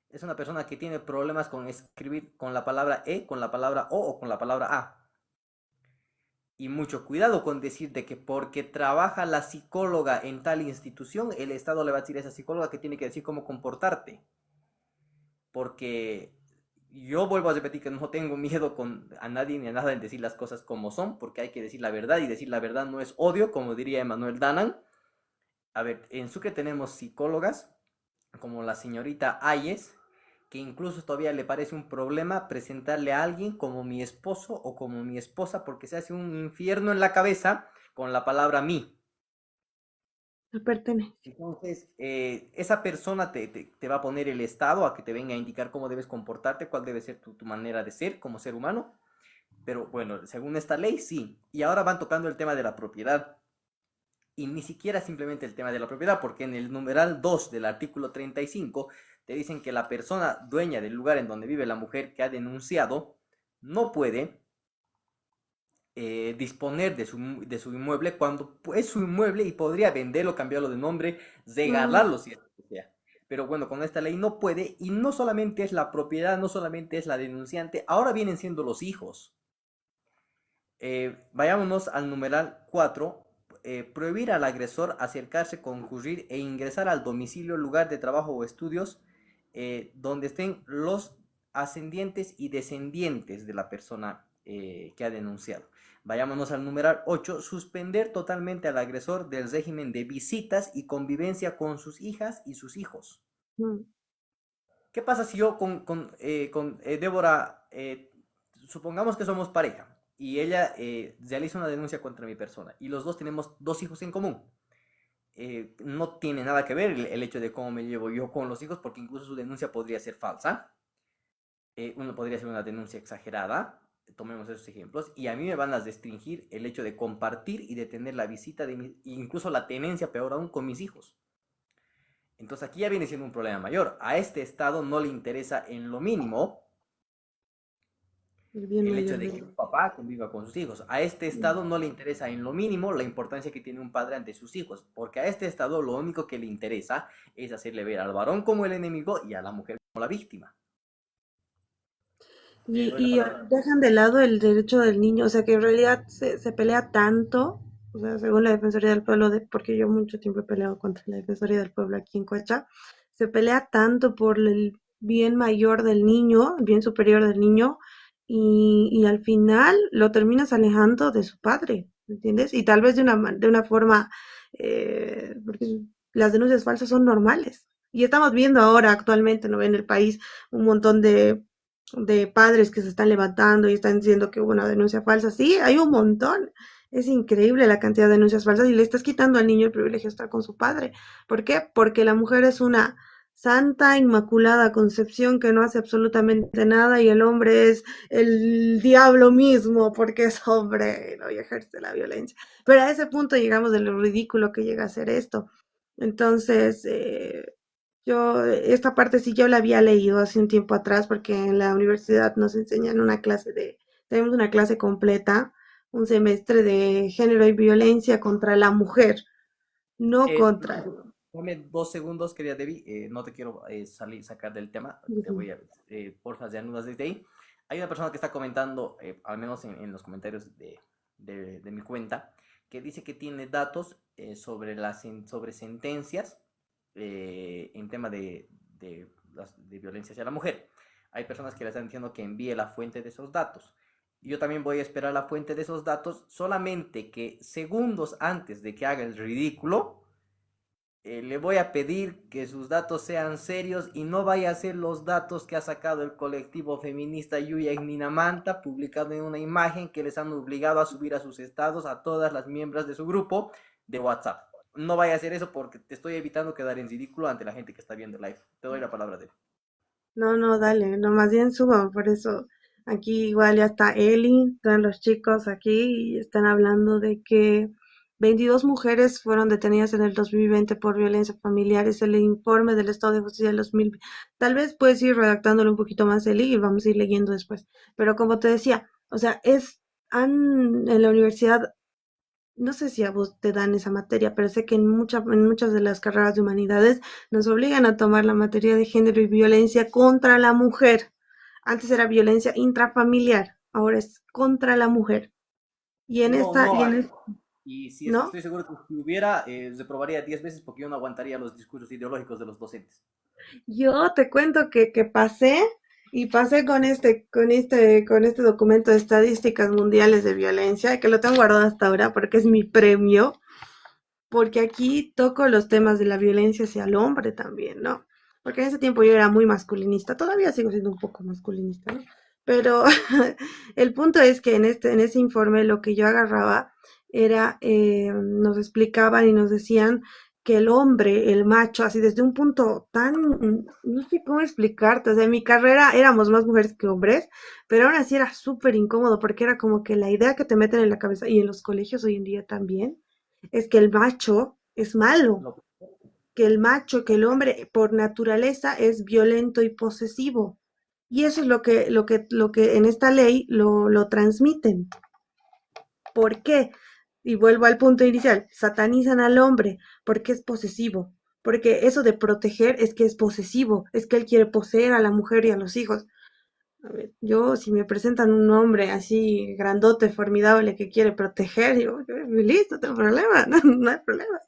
Es una persona que tiene problemas con escribir con la palabra E, con la palabra O con la palabra A. Y mucho cuidado con decir de que porque trabaja la psicóloga en tal institución, el Estado le va a decir a esa psicóloga que tiene que decir cómo comportarte. Porque yo vuelvo a repetir que no tengo miedo a nadie ni a nada en decir las cosas como son, porque hay que decir la verdad y decir la verdad no es odio, como diría Emanuel Danan. A ver, en Sucre tenemos psicólogas como la señorita Ayes, que incluso todavía le parece un problema presentarle a alguien como mi esposo o como mi esposa porque se hace un infierno en la cabeza con la palabra mí. La pertenencia. Entonces, esa persona te va a poner el estado a que te venga a indicar cómo debes comportarte, cuál debe ser tu manera de ser como ser humano. Pero bueno, según esta ley, sí. Y ahora van tocando el tema de la propiedad. Y ni siquiera simplemente el tema de la propiedad, porque en el numeral 2 del artículo 35 te dicen que la persona dueña del lugar en donde vive la mujer que ha denunciado no puede disponer de su inmueble cuando es su inmueble y podría venderlo, cambiarlo de nombre, Mm, regalarlo si es que sea. Pero bueno, con esta ley no puede y no solamente es la propiedad, no solamente es la denunciante, ahora vienen siendo los hijos. Vayámonos al numeral 4. Prohibir al agresor acercarse, concurrir e ingresar al domicilio, lugar de trabajo o estudios donde estén los ascendientes y descendientes de la persona que ha denunciado. Vayámonos al numeral 8. Suspender totalmente al agresor del régimen de visitas y convivencia con sus hijas y sus hijos. mm, ¿Qué pasa si yo con Débora, supongamos que somos pareja y ella realiza una denuncia contra mi persona y los dos tenemos dos hijos en común? No tiene nada que ver el hecho de cómo me llevo yo con los hijos porque incluso su denuncia podría ser falsa. Uno podría ser una denuncia exagerada, tomemos esos ejemplos, y a mí me van a restringir el hecho de compartir y de tener la visita incluso la tenencia, peor aún, con mis hijos. Entonces aquí ya viene siendo un problema mayor. A este Estado no le interesa en lo mínimo el bien el hecho mayor de que del... un papá conviva con sus hijos. A este Mm. Estado no le interesa en lo mínimo la importancia que tiene un padre ante sus hijos, porque a este Estado lo único que le interesa es hacerle ver al varón como el enemigo y a la mujer como la víctima. Te Y, doy la y palabra. dejan de lado el derecho del niño, o sea que en realidad se pelea tanto, o sea, según la Defensoría del Pueblo, porque yo mucho tiempo he peleado contra la Defensoría del Pueblo aquí en Coacha, se pelea tanto por el bien mayor del niño, el bien superior del niño, y al final lo terminas alejando de su padre, ¿entiendes? Y tal vez de una forma, porque las denuncias falsas son normales. Y estamos viendo ahora actualmente, ¿no? En el país un montón de padres que se están levantando y están diciendo que hubo una denuncia falsa. Sí, hay un montón. Es increíble la cantidad de denuncias falsas y le estás quitando al niño el privilegio de estar con su padre. ¿Por qué? Porque la mujer es una Santa Inmaculada Concepción que no hace absolutamente nada y el hombre es el diablo mismo porque es hombre, ¿no? Y ejerce la violencia. Pero a ese punto llegamos de lo ridículo que llega a ser esto. Entonces, esta parte sí yo la había leído hace un tiempo atrás porque en la universidad nos enseñan tenemos una clase completa, un semestre de género y violencia contra la mujer, no contra... Dame 2 segundos, querida Debbie. No te quiero sacar del tema. Te voy a, porfa, ya anudas desde ahí. Hay una persona que está comentando, al menos en los comentarios de mi cuenta, que dice que tiene datos sobre sentencias en tema de violencia hacia la mujer. Hay personas que le están diciendo que envíe la fuente de esos datos. Yo también voy a esperar la fuente de esos datos, solamente que segundos antes de que haga el ridículo, le voy a pedir que sus datos sean serios y no vaya a ser los datos que ha sacado el colectivo feminista Yuya Minamanta, publicado en una imagen que les han obligado a subir a sus estados a todas las miembros de su grupo de WhatsApp. No vaya a hacer eso porque te estoy evitando quedar en ridículo ante la gente que está viendo el live. Te doy la palabra de... No, no, dale, no, más bien suban, por eso aquí igual ya está Eli, están los chicos aquí y están hablando de que 22 mujeres fueron detenidas en el 2020 por violencia familiar, es el informe del Estado de Justicia del 2020. Tal vez puedes ir redactándolo un poquito más, Eli, y vamos a ir leyendo después. Pero como te decía, o sea, en la universidad no sé si a vos te dan esa materia, pero sé que en muchas de las carreras de humanidades nos obligan a tomar la materia de género y violencia contra la mujer. Antes era violencia intrafamiliar, ahora es contra la mujer. Y en No, esta, no y en hay. es- Y si ¿No? estoy seguro que si hubiera, reprobaría 10 veces porque yo no aguantaría los discursos ideológicos de los docentes. Yo te cuento que pasé y pasé con este documento de estadísticas mundiales de violencia, que lo tengo guardado hasta ahora porque es mi premio. Porque aquí toco los temas de la violencia hacia el hombre también, ¿no? Porque en ese tiempo yo era muy masculinista, todavía sigo siendo un poco masculinista, ¿no? Pero el punto es que en ese informe lo que yo agarraba era, nos explicaban y nos decían que el hombre, el macho, así desde un punto tan, no sé cómo explicarte, o sea, en mi carrera éramos más mujeres que hombres, pero aún así era súper incómodo porque era como que la idea que te meten en la cabeza y en los colegios hoy en día también es que el macho es malo, Lo- que el hombre por naturaleza es violento y posesivo. Y eso es lo que en esta ley lo transmiten. ¿Por qué? Y vuelvo al punto inicial, satanizan al hombre porque es posesivo, porque eso de proteger es que es posesivo, es que él quiere poseer a la mujer y a los hijos. A ver, yo, si me presentan un hombre así grandote, formidable, que quiere proteger, yo, listo, no tengo problema, no, no hay problema.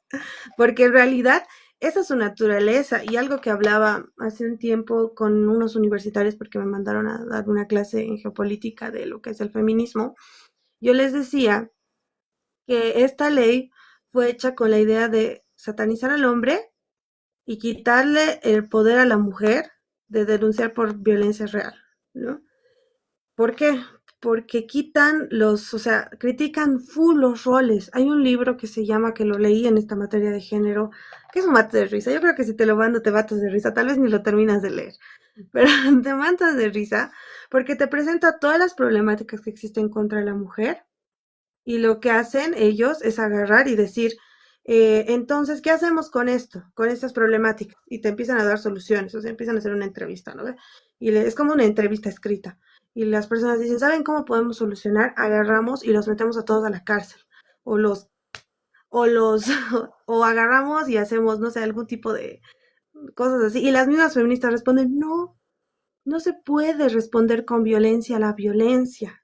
Porque en realidad esa es su naturaleza y algo que hablaba hace un tiempo con unos universitarios porque me mandaron a dar una clase en geopolítica de lo que es el feminismo, yo les decía que esta ley fue hecha con la idea de satanizar al hombre y quitarle el poder a la mujer de denunciar por violencia real, ¿no? ¿Por qué? Porque o sea, critican full los roles. Hay un libro que se llama, que lo leí en esta materia de género, que es un mate de risa. Yo creo que si te lo mando te matas de risa, tal vez ni lo terminas de leer, pero te matas de risa porque te presenta todas las problemáticas que existen contra la mujer y lo que hacen ellos es agarrar y decir, entonces, ¿qué hacemos con esto, con estas problemáticas? Y te empiezan a dar soluciones, o sea, empiezan a hacer una entrevista, ¿no? Es como una entrevista escrita. Y las personas dicen, ¿saben cómo podemos solucionar? Agarramos y los metemos a todos a la cárcel. O los, o agarramos y hacemos, no sé, algún tipo de cosas así. Y las mismas feministas responden, no, no se puede responder con violencia a la violencia.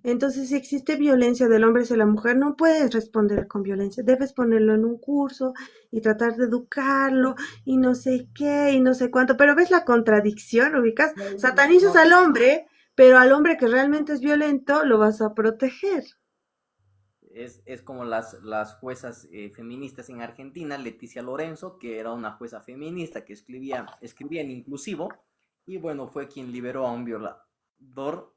Entonces, si existe violencia del hombre hacia la mujer, no puedes responder con violencia. Debes ponerlo en un curso y tratar de educarlo y no sé qué y no sé cuánto. Pero ves la contradicción, ubicas. No, Satanizas no, al hombre, pero al hombre que realmente es violento lo vas a proteger. es como las juezas feministas en Argentina, Leticia Lorenzo, que era una jueza feminista que escribía en inclusivo, y bueno, fue quien liberó a un violador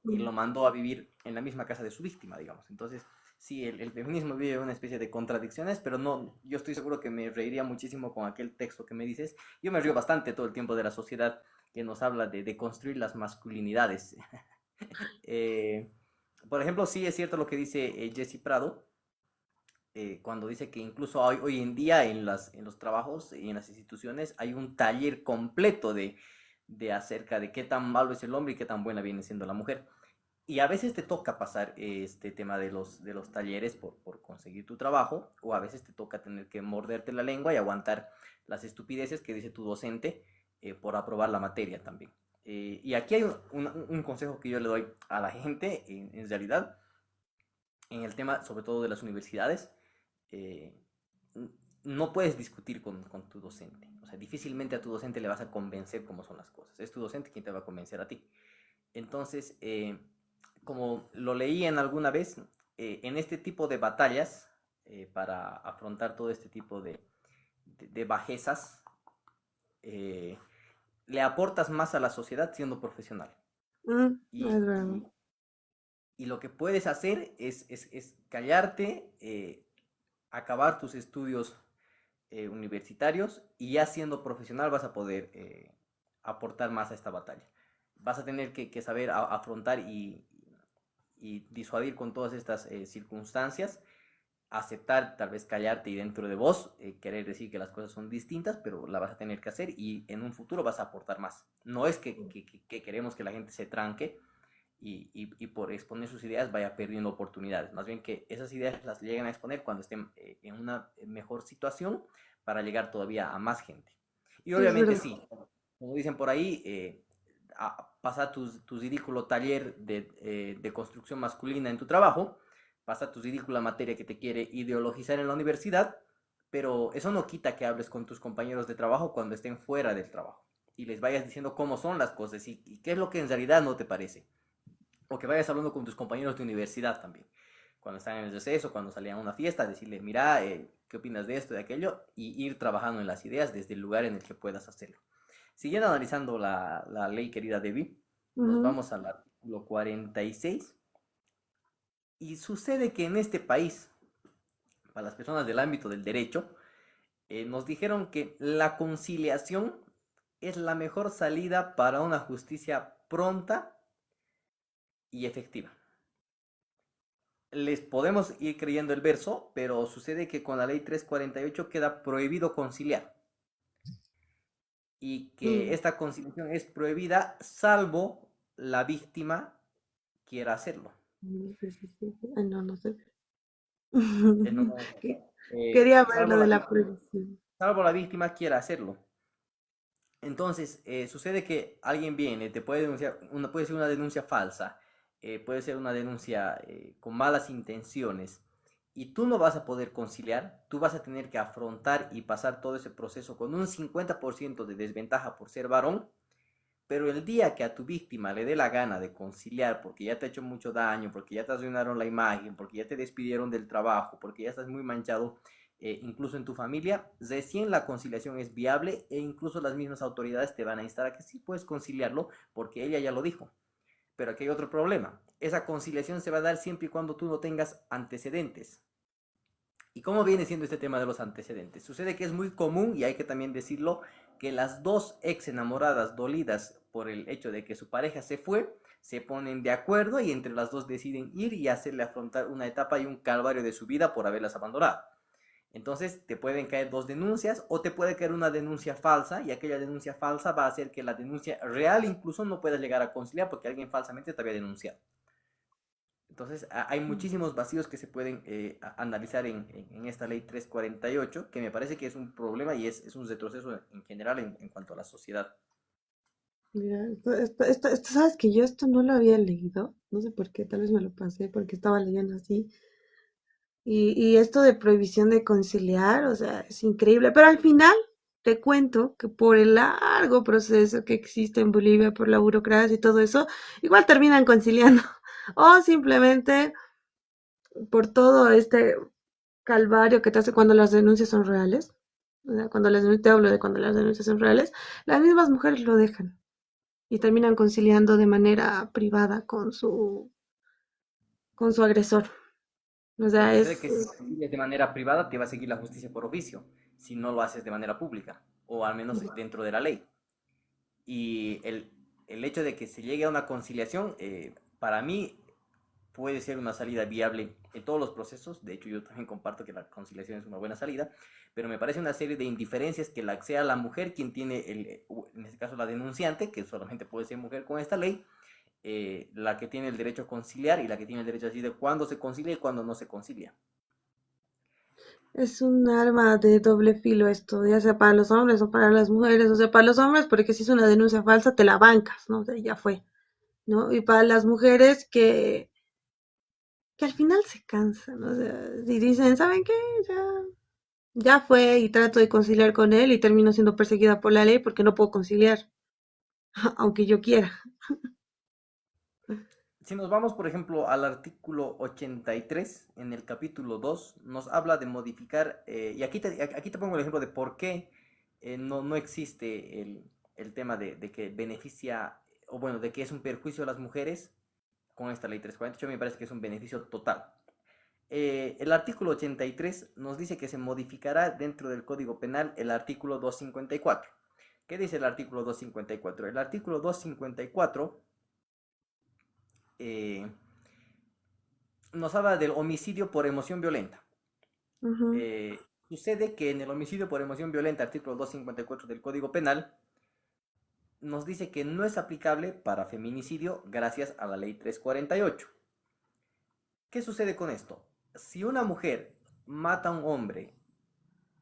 y lo mandó a vivir en la misma casa de su víctima, digamos. Entonces, Sí, el feminismo vive una especie de contradicciones, pero no, yo estoy seguro que me reiría muchísimo con aquel texto que me dices. Yo me río bastante todo el tiempo de la sociedad que nos habla de construir las masculinidades. Eh, por ejemplo, sí es cierto lo que dice Jesse Prado, cuando dice que incluso hoy en día en los trabajos y en las instituciones hay un taller completo de acerca de qué tan malo es el hombre y qué tan buena viene siendo la mujer. Y a veces te toca pasar este tema de los talleres por conseguir tu trabajo, o a veces te toca tener que morderte la lengua y aguantar las estupideces que dice tu docente por aprobar la materia también. Y aquí hay un consejo que yo le doy a la gente, en realidad, en el tema sobre todo de las universidades. eh, no puedes discutir con tu docente. O sea, difícilmente a tu docente le vas a convencer cómo son las cosas. Es tu docente quien te va a convencer a ti. Entonces, como lo leí en alguna vez, en este tipo de batallas, para afrontar todo este tipo de bajezas, eh, le aportas más a la sociedad siendo profesional. Y, Es verdad. y, y lo que puedes hacer es callarte, acabar tus estudios universitarios, y ya siendo profesional vas a poder aportar más a esta batalla. Vas a tener que saber afrontar y disuadir con todas estas circunstancias, aceptar, tal vez callarte y dentro de vos querer decir que las cosas son distintas, pero la vas a tener que hacer y en un futuro vas a aportar más. No es que queremos que la gente se tranque y por exponer sus ideas vaya perdiendo oportunidades, más bien que esas ideas las lleguen a exponer cuando estén en una mejor situación para llegar todavía a más gente. Y Es obviamente verdad. sí, como dicen por ahí, pasa tu ridículo taller de construcción masculina en tu trabajo, pasa tu ridícula materia que te quiere ideologizar en la universidad, pero eso no quita que hables con tus compañeros de trabajo cuando estén fuera del trabajo y les vayas diciendo cómo son las cosas y qué es lo que en realidad no te parece. O que vayas hablando con tus compañeros de universidad también. Cuando están en el receso, cuando salían a una fiesta, decirle, mira, ¿qué opinas de esto, de aquello? Y ir trabajando en las ideas desde el lugar en el que puedas hacerlo. Siguiendo analizando la ley, querida Debbie, nos Ujú. vamos al artículo 46. Y sucede que en este país, para las personas del ámbito del derecho, nos dijeron que la conciliación es la mejor salida para una justicia pronta y efectiva. Les podemos ir creyendo el verso, pero sucede que con la ley 348 queda prohibido conciliar y que Mm. esta conciliación es prohibida salvo la víctima quiera hacerlo. Sí, sí, sí, sí. Ay, no, no sé. No, Que- Quería ver salvo, lo de la prohibición. salvo la víctima quiera hacerlo. Entonces, sucede que alguien viene, te puede denunciar, puede ser una denuncia falsa, puede ser una denuncia con malas intenciones, y tú no vas a poder conciliar, tú vas a tener que afrontar y pasar todo ese proceso con un 50% de desventaja por ser varón, pero el día que a tu víctima le dé la gana de conciliar porque ya te ha hecho mucho daño, porque ya te arruinaron la imagen, porque ya te despidieron del trabajo, porque ya estás muy manchado, incluso en tu familia, recién la conciliación es viable e incluso las mismas autoridades te van a instar a que sí puedes conciliarlo porque ella ya lo dijo. Pero aquí hay otro problema. Esa conciliación se va a dar siempre y cuando tú no tengas antecedentes. ¿Y cómo viene siendo este tema de los antecedentes? Sucede que es muy común, y hay que también decirlo, que las dos ex enamoradas dolidas por el hecho de que su pareja se fue, se ponen de acuerdo y entre las dos deciden ir y hacerle afrontar una etapa y un calvario de su vida por haberlas abandonado. Entonces te pueden caer dos denuncias o te puede caer una denuncia falsa, y aquella denuncia falsa va a hacer que la denuncia real incluso no pueda llegar a conciliar porque alguien falsamente te había denunciado. Entonces, hay muchísimos vacíos que se pueden analizar en esta ley 348, que me parece que es un problema y es un retroceso en general en cuanto a la sociedad. Mira, sabes que yo esto no lo había leído, no sé por qué, tal vez me lo pasé porque estaba leyendo así. Y esto de prohibición de conciliar, o sea, es increíble. Pero al final te cuento que por el largo proceso que existe en Bolivia, por la burocracia y todo eso, igual terminan conciliando. O simplemente por todo este calvario que te hace cuando las denuncias son reales. O sea, te hablo de cuando las denuncias son reales, las mismas mujeres lo dejan y terminan conciliando de manera privada con su agresor. O Lo sea, que sucede es que si concilias de manera privada, te va a seguir la justicia por oficio, si no lo haces de manera pública, o al menos dentro de la ley. Y el hecho de que se llegue a una conciliación, para mí, puede ser una salida viable en todos los procesos. De hecho, yo también comparto que la conciliación es una buena salida, pero me parece una serie de indiferencias que sea la mujer quien tiene, en este caso la denunciante, que solamente puede ser mujer con esta ley, la que tiene el derecho a conciliar y la que tiene el derecho a decir cuándo se concilia y cuándo no se concilia. es un arma de doble filo esto, ya sea para los hombres o para las mujeres. O sea, para los hombres, porque si es una denuncia falsa, te la bancas, ¿no? O sea, ya fue, ¿no? Y para las mujeres que al final se cansan, ¿no? O sea, y dicen, ¿saben qué? Ya, ya fue y trato de conciliar con él y termino siendo perseguida por la ley porque no puedo conciliar, aunque yo quiera. Si nos vamos, por ejemplo, al artículo 83, en el capítulo 2 nos habla de modificar, y aquí te pongo el ejemplo de por qué no existe el tema de que beneficia, o bueno, de que es un perjuicio a las mujeres con esta ley 348. Me parece que es un beneficio total. El artículo 83 nos dice que se modificará dentro del Código Penal el artículo 254. ¿Qué dice el artículo 254? El artículo 254 eh, nos habla del homicidio por emoción violenta. Ujú, Sucede que en el homicidio por emoción violenta, artículo 254 del Código Penal, nos dice que no es aplicable para feminicidio gracias a la ley 348. ¿Qué sucede con esto? Si una mujer mata a un hombre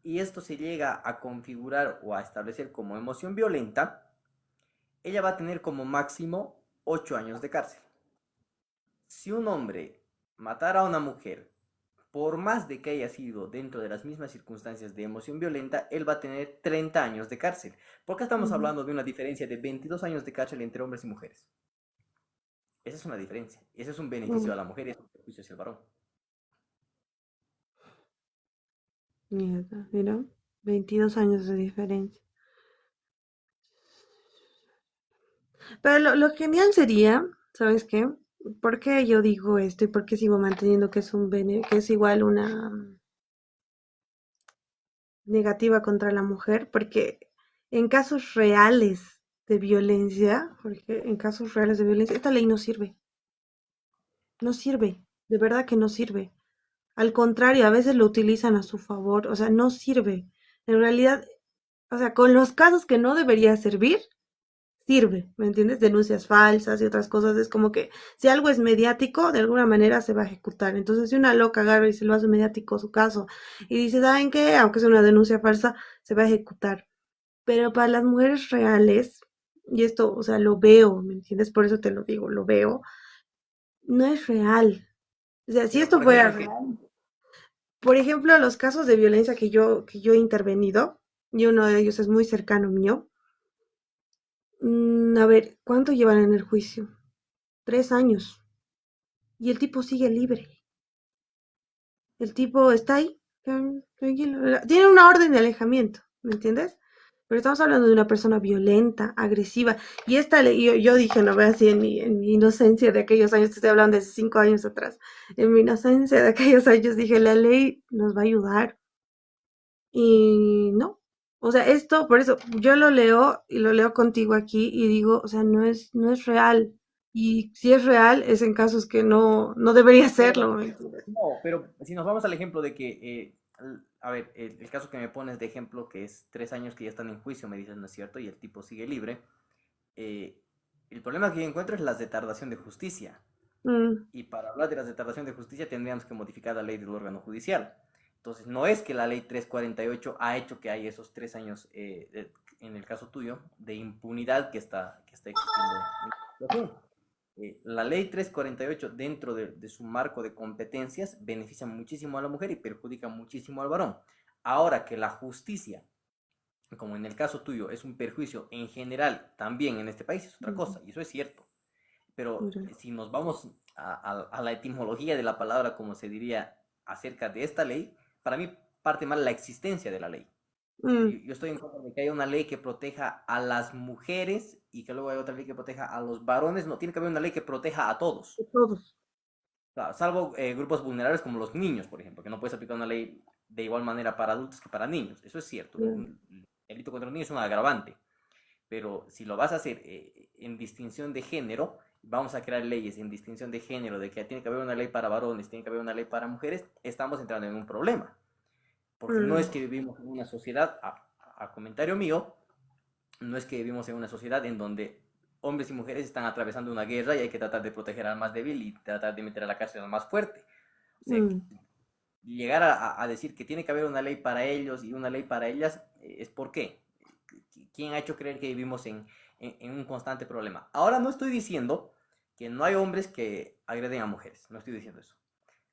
y esto se llega a configurar o a establecer como emoción violenta, ella va a tener como máximo 8 años de cárcel. Si un hombre matara a una mujer, por más de que haya sido dentro de las mismas circunstancias de emoción violenta, él va a tener 30 años de cárcel. ¿Por qué estamos ujú, hablando de una diferencia de 22 años de cárcel entre hombres y mujeres? Esa es una diferencia. Ese es un beneficio a ujú. la mujer y es un perjuicio hacia el varón. Mierda, mira, 22 años de diferencia. Pero lo genial sería, ¿sabes qué? ¿Por qué yo digo esto y por qué sigo manteniendo que es que es igual una negativa contra la mujer? Porque en casos reales de violencia, porque en casos reales de violencia, esta ley no sirve. No sirve. De verdad que no sirve. Al contrario, a veces lo utilizan a su favor. O sea, no sirve. En realidad, o sea, con los casos que no debería servir, sirve, ¿me entiendes? Denuncias falsas y otras cosas. Es como que si algo es mediático, de alguna manera se va a ejecutar. Entonces, si una loca agarra y se lo hace mediático su caso y dice, ¿saben qué? Aunque sea una denuncia falsa, se va a ejecutar. Pero para las mujeres reales, y esto, o sea, lo veo, ¿me entiendes? Por eso te lo digo, lo veo, no es real. O sea, si Pero, esto por fuera ejemplo, ¿en qué? real, por ejemplo, los casos de violencia que yo he intervenido, y uno de ellos es muy cercano mío, a ver, ¿cuánto llevan en el juicio? 3 años. Y el tipo sigue libre. El tipo está ahí, tranquilo. Tiene una orden de alejamiento, ¿me entiendes? Pero estamos hablando de una persona violenta, agresiva. Y esta ley, yo dije, no veas así en mi inocencia de aquellos años, te estoy hablando de 5 años atrás. En mi inocencia de aquellos años dije, la ley nos va a ayudar. Y no. O sea, esto, por eso, yo lo leo y lo leo contigo aquí y digo, o sea, no es real. Y si es real, es en casos que no debería Pero, serlo, ¿me entiendes? no, pero si nos vamos al ejemplo de que, a ver, el caso que me pones de ejemplo, que es 3 años que ya están en juicio, me dices, no es cierto, y el tipo sigue libre, eh, el problema que yo encuentro es la de tardación de justicia. Mm, Y para hablar de la tardación de justicia tendríamos que modificar la ley del órgano judicial. Entonces, no es que la ley 348 ha hecho que haya esos 3 años, en el caso tuyo, de impunidad que está existiendo en la situación. La ley 348, dentro de su marco de competencias, beneficia muchísimo a la mujer y perjudica muchísimo al varón. Ahora que la justicia, como en el caso tuyo, es un perjuicio en general también en este país, es otra mm, cosa, y eso es cierto. Pero mira, si nos vamos a la etimología de la palabra, como se diría acerca de esta ley, para mí parte mal la existencia de la ley. mm, Yo estoy en contra de que haya una ley que proteja a las mujeres y que luego haya otra ley que proteja a los varones. No, tiene que haber una ley que proteja a todos. de todos. Claro, salvo grupos vulnerables como los niños, por ejemplo, que no puedes aplicar una ley de igual manera para adultos que para niños. Eso es cierto. Mm, Un delito contra los niños es un agravante. Pero si lo vas a hacer en distinción de género, vamos a crear leyes en distinción de género, de que tiene que haber una ley para varones, tiene que haber una ley para mujeres, estamos entrando en un problema. Porque no es mm, que vivimos en una sociedad, a comentario mío, no es que vivimos en una sociedad en donde hombres y mujeres están atravesando una guerra y hay que tratar de proteger al más débil y tratar de meter a la cárcel al más fuerte. O sea, mm, llegar a decir que tiene que haber una ley para ellos y una ley para ellas, es por qué. ¿Quién ha hecho creer que vivimos en un constante problema? Ahora no estoy diciendo que no hay hombres que agreden a mujeres, no estoy diciendo eso.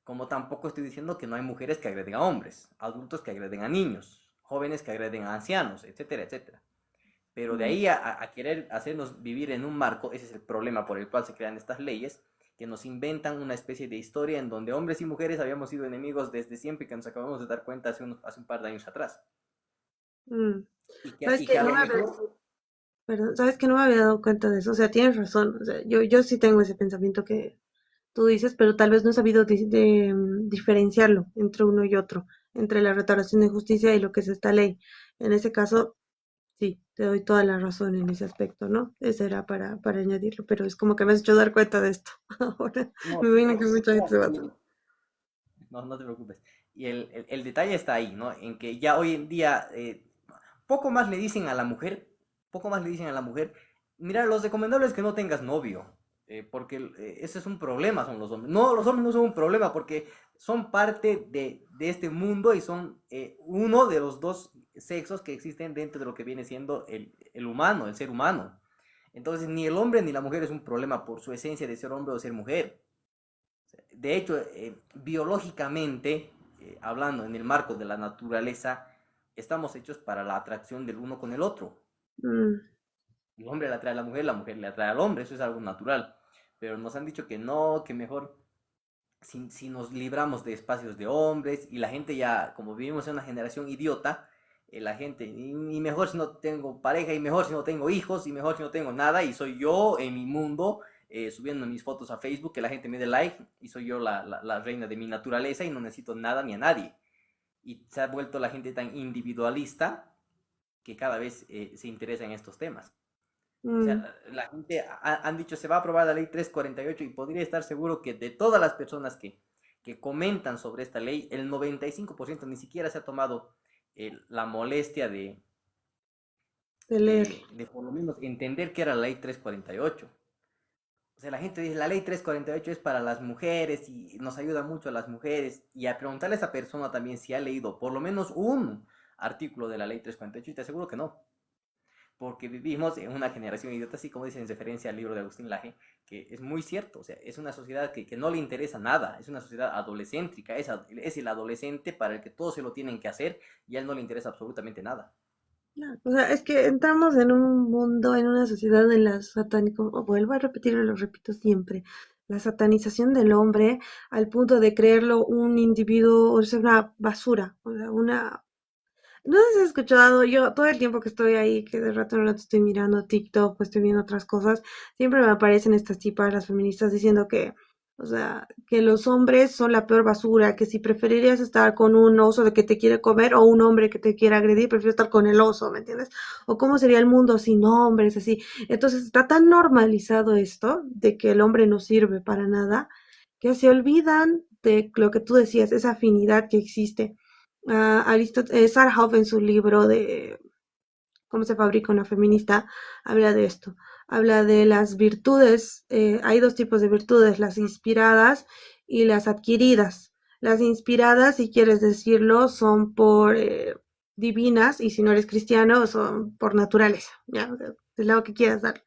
Como tampoco estoy diciendo que no hay mujeres que agreden a hombres, adultos que agreden a niños, jóvenes que agreden a ancianos, etcétera, etcétera. Pero de mm. ahí a querer hacernos vivir en un marco, ese es el problema por el cual se crean estas leyes, que nos inventan una especie de historia en donde hombres y mujeres habíamos sido enemigos desde siempre y que nos acabamos de dar cuenta hace un par de años atrás. Mm. ¿Sabes Y que qué? a No lo me había, mejor... perdón, ¿sabes que no me había dado cuenta de eso? O sea, tienes razón. O sea, yo sí tengo ese pensamiento que tú dices, pero tal vez no he sabido diferenciarlo entre uno y otro, entre la restauración de justicia y lo que es esta ley. En ese caso, sí, te doy toda la razón en ese aspecto, ¿no? Ese era para añadirlo, pero es como que me has hecho dar cuenta de esto. Ahora No, me sí, imagino que mucha gente se va a hacer. no, no te preocupes. Y el detalle está ahí, ¿no? En que ya hoy en día poco más le dicen a la mujer, poco más le dicen a la mujer, mira, los recomendables es que no tengas novio, porque ese es un problema, son los hombres. No, los hombres no son un problema porque son parte de este mundo y son uno de los dos sexos que existen dentro de lo que viene siendo el humano, el ser humano. Entonces, ni el hombre ni la mujer es un problema por su esencia de ser hombre o ser mujer. De hecho, biológicamente, hablando en el marco de la naturaleza, estamos hechos para la atracción del uno con el otro. Mm, El hombre le atrae a la mujer le atrae al hombre, eso es algo natural. Pero nos han dicho que no, que mejor si nos libramos de espacios de hombres y la gente ya, como vivimos en una generación idiota, la gente, y mejor si no tengo pareja, y mejor si no tengo hijos, y mejor si no tengo nada, y soy yo en mi mundo, subiendo mis fotos a Facebook, que la gente me dé like, y soy yo la reina de mi naturaleza y no necesito nada ni a nadie. Y se ha vuelto la gente tan individualista que cada vez se interesa en estos temas. O mm, sea, la gente han dicho se va a aprobar la ley 348 y podría estar seguro que de todas las personas que comentan sobre esta ley, el 95% ni siquiera se ha tomado la molestia de leer. de por lo menos entender qué era la ley 348. O sea, la gente dice, la ley 348 es para las mujeres y nos ayuda mucho a las mujeres. Y a preguntarle a esa persona también si ha leído por lo menos un artículo de la ley 348 y te aseguro que no, porque vivimos en una generación idiota, así como dicen en referencia al libro de Agustín Laje, que es muy cierto, o sea, es una sociedad que no le interesa nada, es una sociedad adolescéntrica, es el adolescente para el que todo se lo tienen que hacer y a él no le interesa absolutamente nada. Claro, o sea, es que entramos en un mundo, en una sociedad en la satánico, vuelvo a repetirlo, lo repito siempre, la satanización del hombre al punto de creerlo un individuo, o sea, una basura, o sea, una... No sé si has escuchado, yo todo el tiempo que estoy ahí, que de rato en rato estoy mirando TikTok, pues estoy viendo otras cosas, siempre me aparecen estas tipas, las feministas, diciendo que, o sea, que los hombres son la peor basura, que si preferirías estar con un oso de que te quiere comer o un hombre que te quiere agredir, prefiero estar con el oso, ¿me entiendes? O cómo sería el mundo sin hombres, así. Entonces está tan normalizado esto de que el hombre no sirve para nada, que se olvidan de lo que tú decías, esa afinidad que existe. Sarah Hoff en su libro de cómo se fabrica una feminista habla de esto, habla de las virtudes, hay dos tipos de virtudes, las inspiradas y las adquiridas. Las inspiradas, si quieres decirlo, son por divinas y si no eres cristiano son por naturaleza, ya, o sea, del lado que quieras dar.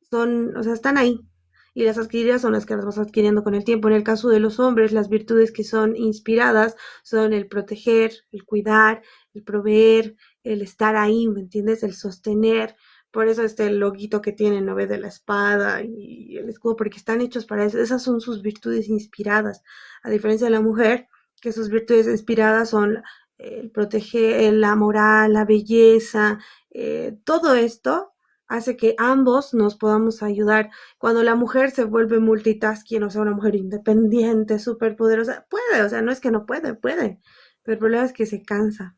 Son, o sea, están ahí. Y las adquiridas son las que las vas adquiriendo con el tiempo. En el caso de los hombres, las virtudes que son inspiradas son el proteger, el cuidar, el proveer, el estar ahí, ¿me entiendes? El sostener. Por eso el loguito que tienen, ¿no ve? De la espada y el escudo, porque están hechos para eso. Esas son sus virtudes inspiradas. A diferencia de la mujer, que sus virtudes inspiradas son el proteger, la moral, la belleza, todo esto hace que ambos nos podamos ayudar. Cuando la mujer se vuelve multitasking, o sea, una mujer independiente, súper poderosa, puede, o sea, no es que no puede, puede, pero el problema es que se cansa,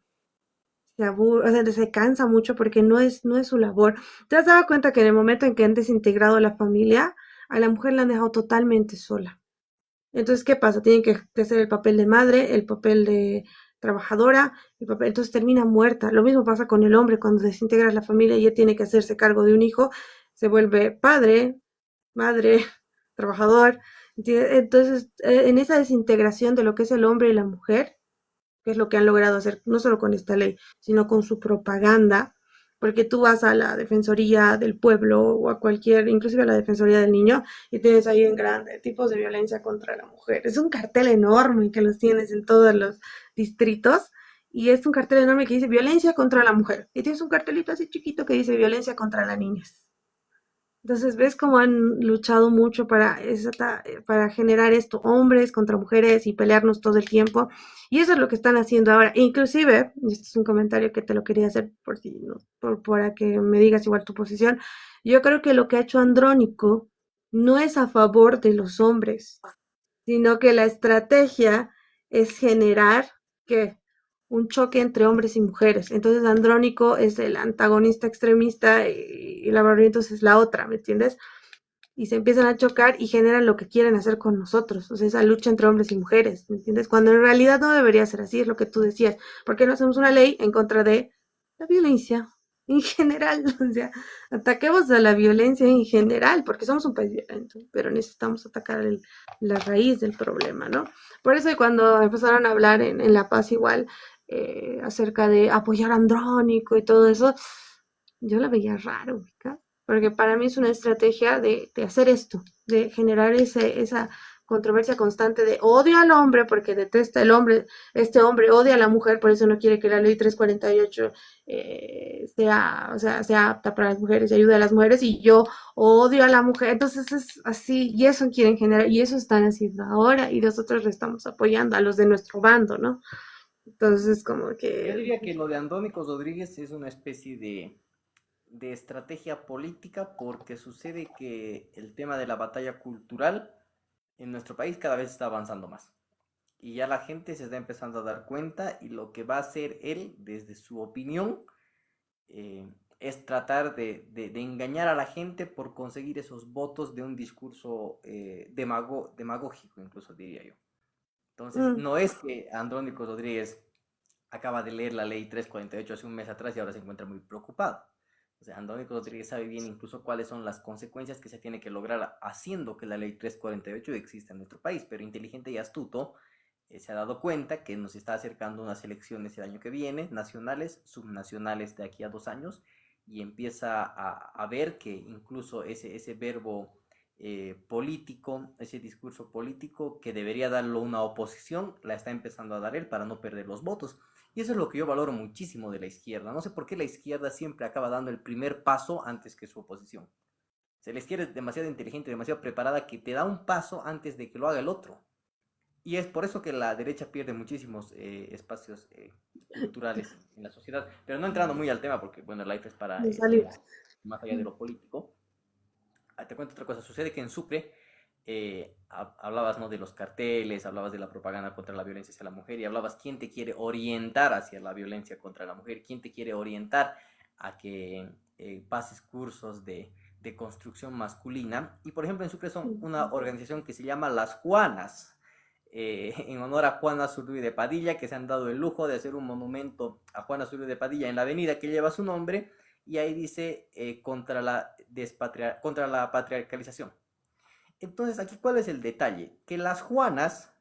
se aburre, o sea, se cansa mucho porque no es su labor. ¿Te has dado cuenta que en el momento en que han desintegrado la familia, a la mujer la han dejado totalmente sola? Entonces, ¿qué pasa? Tienen que hacer el papel de madre, el papel de trabajadora, entonces termina muerta. Lo mismo pasa con el hombre cuando desintegra la familia y él tiene que hacerse cargo de un hijo, se vuelve padre, madre, trabajador. Entonces, en esa desintegración de lo que es el hombre y la mujer, que es lo que han logrado hacer, no solo con esta ley, sino con su propaganda, porque tú vas a la Defensoría del Pueblo o a cualquier, inclusive a la Defensoría del Niño, y tienes ahí en grande tipos de violencia contra la mujer. Es un cartel enorme que los tienes en todos los distritos, y es un cartel enorme que dice violencia contra la mujer, y tienes un cartelito así chiquito que dice violencia contra la niñez. Entonces, ¿ves cómo han luchado mucho para generar esto, hombres contra mujeres y pelearnos todo el tiempo? Y eso es lo que están haciendo ahora. Inclusive, y este es un comentario que te lo quería hacer por si no, para que me digas igual tu posición. Yo creo que lo que ha hecho Andrónico no es a favor de los hombres, sino que la estrategia es generar que un choque entre hombres y mujeres. Entonces Andrónico es el antagonista extremista y la Barrientos es la otra, ¿me entiendes? Y se empiezan a chocar y generan lo que quieren hacer con nosotros, o sea, esa lucha entre hombres y mujeres, ¿me entiendes? Cuando en realidad no debería ser así, es lo que tú decías. ¿Por qué no hacemos una ley en contra de la violencia en general? O sea, ataquemos a la violencia en general, porque somos un país violento, pero necesitamos atacar la raíz del problema, ¿no? Por eso cuando empezaron a hablar en La Paz igual acerca de apoyar a Andrónico y todo eso, yo la veía raro, ¿no? Porque para mí es una estrategia de hacer esto, de generar esa controversia constante de odio al hombre porque detesta el hombre, este hombre odia a la mujer, por eso no quiere que la ley 348 sea, o sea, sea apta para las mujeres y ayude a las mujeres, y yo odio a la mujer, entonces es así, y eso quieren generar, y eso están haciendo ahora, y nosotros le estamos apoyando a los de nuestro bando, ¿no? Entonces, como Yo que... diría que lo de Andrónico Rodríguez es una especie de estrategia política porque sucede que el tema de la batalla cultural en nuestro país cada vez está avanzando más. Y ya la gente se está empezando a dar cuenta y lo que va a hacer él, desde su opinión, eh, es tratar de engañar a la gente por conseguir esos votos de un discurso demagógico, incluso diría yo. Entonces, mm, no es que Andrónico Rodríguez acaba de leer la ley 348 hace un mes atrás y ahora se encuentra muy preocupado. O sea, Andrónico Rodríguez sabe bien incluso cuáles son las consecuencias que se tiene que lograr haciendo que la ley 348 exista en nuestro país, pero inteligente y astuto se ha dado cuenta que nos está acercando unas elecciones el año que viene, nacionales, subnacionales de aquí a 2 años, y empieza a ver que incluso ese verbo político, ese discurso político que debería darlo una oposición, la está empezando a dar él para no perder los votos. Y eso es lo que yo valoro muchísimo de la izquierda. No sé por qué la izquierda siempre acaba dando el primer paso antes que su oposición. O sea, la izquierda es demasiado inteligente, demasiado preparada que te da un paso antes de que lo haga el otro. Y es por eso que la derecha pierde muchísimos espacios culturales en la sociedad. Pero no entrando muy al tema, porque bueno, el life es para me salió. más allá de lo político. Te cuento otra cosa. Sucede que en Sucre hablabas, ¿no?, de los carteles, hablabas de la propaganda contra la violencia hacia la mujer y hablabas quién te quiere orientar hacia la violencia contra la mujer, quién te quiere orientar a que pases cursos de construcción masculina. Y por ejemplo en Sucre son una organización que se llama Las Juanas, en honor a Juana Zurduy de Padilla, que se han dado el lujo de hacer un monumento a Juana Zurduy de Padilla en la avenida que lleva su nombre, y ahí dice contra la patriarcalización. Entonces, aquí, ¿cuál es el detalle? Que las Juanas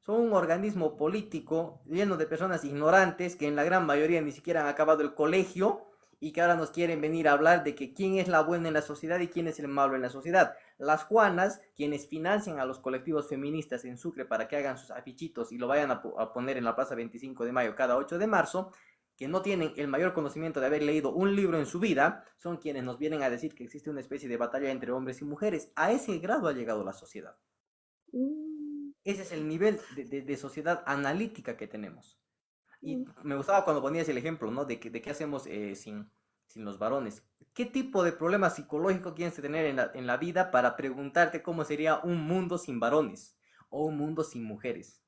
son un organismo político lleno de personas ignorantes que en la gran mayoría ni siquiera han acabado el colegio y que ahora nos quieren venir a hablar de que quién es la buena en la sociedad y quién es el malo en la sociedad. Las Juanas, quienes financian a los colectivos feministas en Sucre para que hagan sus afichitos y lo vayan a poner en la Plaza 25 de Mayo cada 8 de marzo, que no tienen el mayor conocimiento de haber leído un libro en su vida, son quienes nos vienen a decir que existe una especie de batalla entre hombres y mujeres. A ese grado ha llegado la sociedad. Ese es el nivel de sociedad analítica que tenemos. Y me gustaba cuando ponías el ejemplo, ¿no? De qué hacemos sin los varones. ¿qué tipo de problema psicológico tienes que tener en la vida para preguntarte cómo sería un mundo sin varones o un mundo sin mujeres?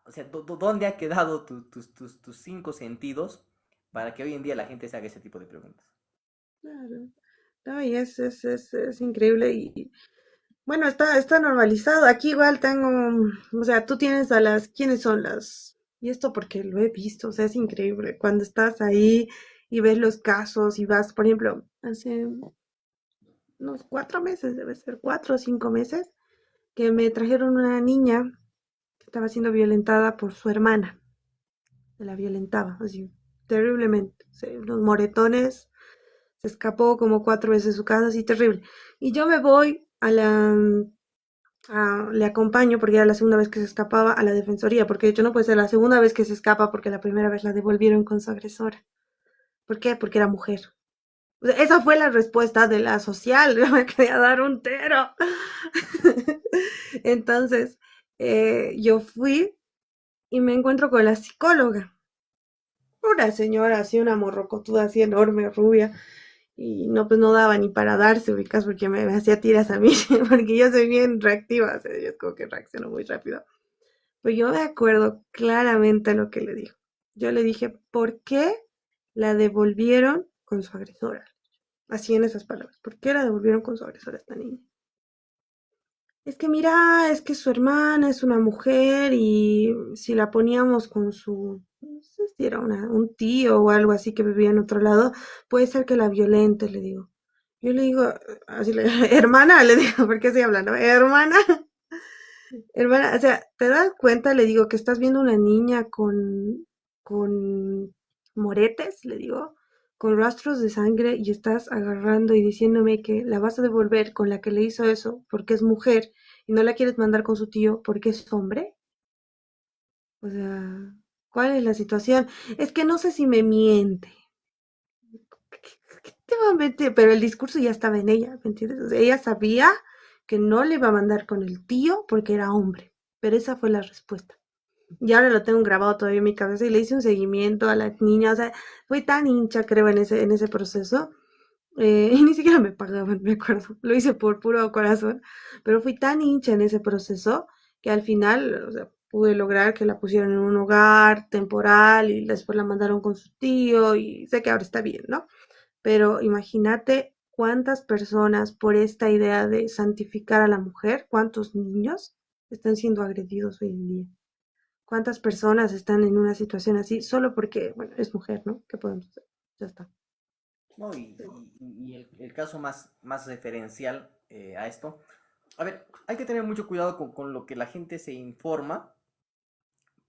O sea, ¿dónde ha quedado tus cinco sentidos para que hoy en día la gente se haga ese tipo de preguntas? Claro. No, y es increíble y bueno, está normalizado. Aquí igual tengo, o sea, tú tienes a las, ¿quiénes son las? Y esto porque lo he visto, o sea, es increíble. Cuando estás ahí y ves los casos y vas, por ejemplo, hace unos 4 meses, debe ser 4 o 5 meses, que me trajeron una niña que estaba siendo violentada por su hermana. Se la violentaba, así, terriblemente. O sea, los moretones, se escapó como 4 veces de su casa, así terrible. Y yo me voy le acompaño, porque era la segunda vez que se escapaba, a la defensoría, porque de hecho no puede ser la segunda vez que se escapa porque la primera vez la devolvieron con su agresora. ¿Por qué? Porque era mujer. O sea, esa fue la respuesta de la social. Yo me quería dar un tero. Entonces, yo fui y me encuentro con la psicóloga. Una señora así, una morrocotuda así enorme, rubia. Y no, pues no daba ni para darse, ubicas, porque me hacía tiras a mí, porque yo soy bien reactiva, o sea, yo es como que reacciono muy rápido. Pues yo me acuerdo claramente lo que le dijo. Yo le dije, ¿por qué la devolvieron con su agresora? Así en esas palabras. ¿Por qué la devolvieron con su agresora a esta niña? Es que mira, es que su hermana es una mujer y si la poníamos con su, no sé si era un tío o algo así que vivía en otro lado, puede ser que la violente, le digo. Yo le digo, así le hermana, le digo, ¿por qué estoy hablando? Hermana, hermana, o sea, ¿te das cuenta? Le digo que estás viendo una niña con moretes, le digo, con rastros de sangre y estás agarrando y diciéndome que la vas a devolver con la que le hizo eso porque es mujer y no la quieres mandar con su tío porque es hombre. O sea, ¿cuál es la situación? Es que no sé si me miente. ¿Qué te va a mentir? Pero el discurso ya estaba en ella, ¿me entiendes? O sea, ella sabía que no le iba a mandar con el tío porque era hombre, pero esa fue la respuesta. Y ahora lo tengo grabado todavía en mi cabeza y le hice un seguimiento a la niña, o sea, fui tan hincha, creo, en ese proceso, y ni siquiera me pagaban, me acuerdo, lo hice por puro corazón, pero fui tan hincha en ese proceso que al final, o sea, pude lograr que la pusieran en un hogar temporal y después la mandaron con su tío y sé que ahora está bien, ¿no? Pero imagínate cuántas personas por esta idea de santificar a la mujer, cuántos niños están siendo agredidos hoy en día. ¿Cuántas personas están en una situación así solo porque, bueno, es mujer, ¿no? ¿Qué podemos hacer? Ya está. No, y el caso más referencial a esto, a ver, hay que tener mucho cuidado con lo que la gente se informa,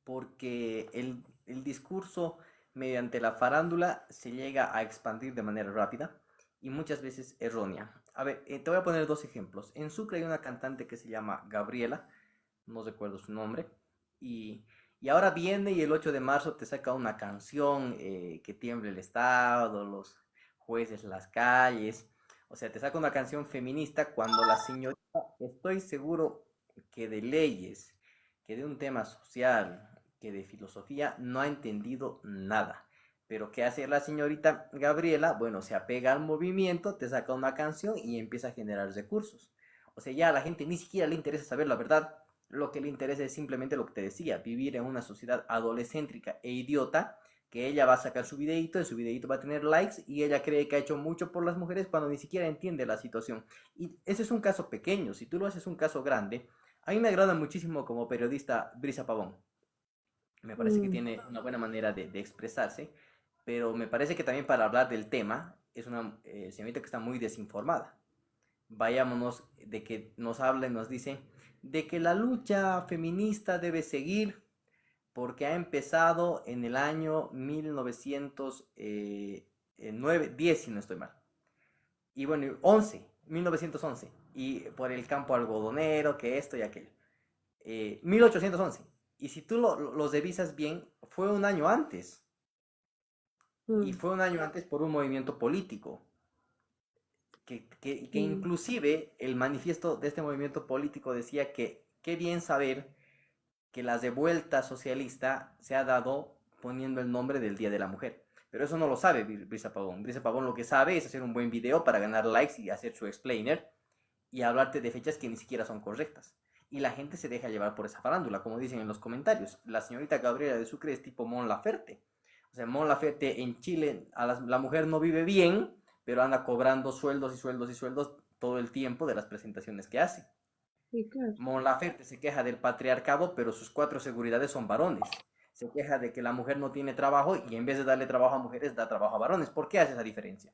porque el discurso mediante la farándula se llega a expandir de manera rápida y muchas veces errónea. A ver, te voy a poner dos ejemplos. En Sucre hay una cantante que se llama Gabriela, no recuerdo su nombre, y, y ahora viene y el 8 de marzo te saca una canción que tiemble el Estado, los jueces, las calles, o sea, te saca una canción feminista cuando la señorita, estoy seguro que de leyes, que de un tema social, que de filosofía, no ha entendido nada. Pero ¿qué hace la señorita Gabriela? Bueno, se apega al movimiento, te saca una canción y empieza a generar recursos. O sea, ya a la gente ni siquiera le interesa saber la verdad. Lo que le interesa es simplemente lo que te decía, vivir en una sociedad adolescéntrica e idiota, que ella va a sacar su videito, en su videito va a tener likes y ella cree que ha hecho mucho por las mujeres cuando ni siquiera entiende la situación. Y ese es un caso pequeño, si tú lo haces un caso grande, a mí me agrada muchísimo como periodista Brisa Pavón. Me parece que Mm, tiene una buena manera de expresarse, pero me parece que también para hablar del tema es una señorita que está muy desinformada. Vayámonos de que nos habla y nos dice de que la lucha feminista debe seguir porque ha empezado en el año 1910, si no estoy mal. Y bueno, 1911. Y por el campo algodonero, que esto y aquello. 1811. Y si tú los revisas bien, fue un año antes. Y mm, fue un año antes por un movimiento político. Que mm, inclusive el manifiesto de este movimiento político decía que qué bien saber que la revuelta socialista se ha dado poniendo el nombre del Día de la Mujer. Pero eso no lo sabe Brisa Pavón. Brisa Pavón lo que sabe es hacer un buen video para ganar likes y hacer su explainer y hablarte de fechas que ni siquiera son correctas. Y la gente se deja llevar por esa farándula, como dicen en los comentarios. La señorita Gabriela de Sucre es tipo Mon Laferte. O sea, Mon Laferte en Chile, la mujer no vive bien, pero anda cobrando sueldos y sueldos y sueldos todo el tiempo de las presentaciones que hace. Sí, claro. Mon Laferte se queja del patriarcado, pero sus cuatro seguridades son varones. Se queja de que la mujer no tiene trabajo y en vez de darle trabajo a mujeres, da trabajo a varones. ¿Por qué hace esa diferencia?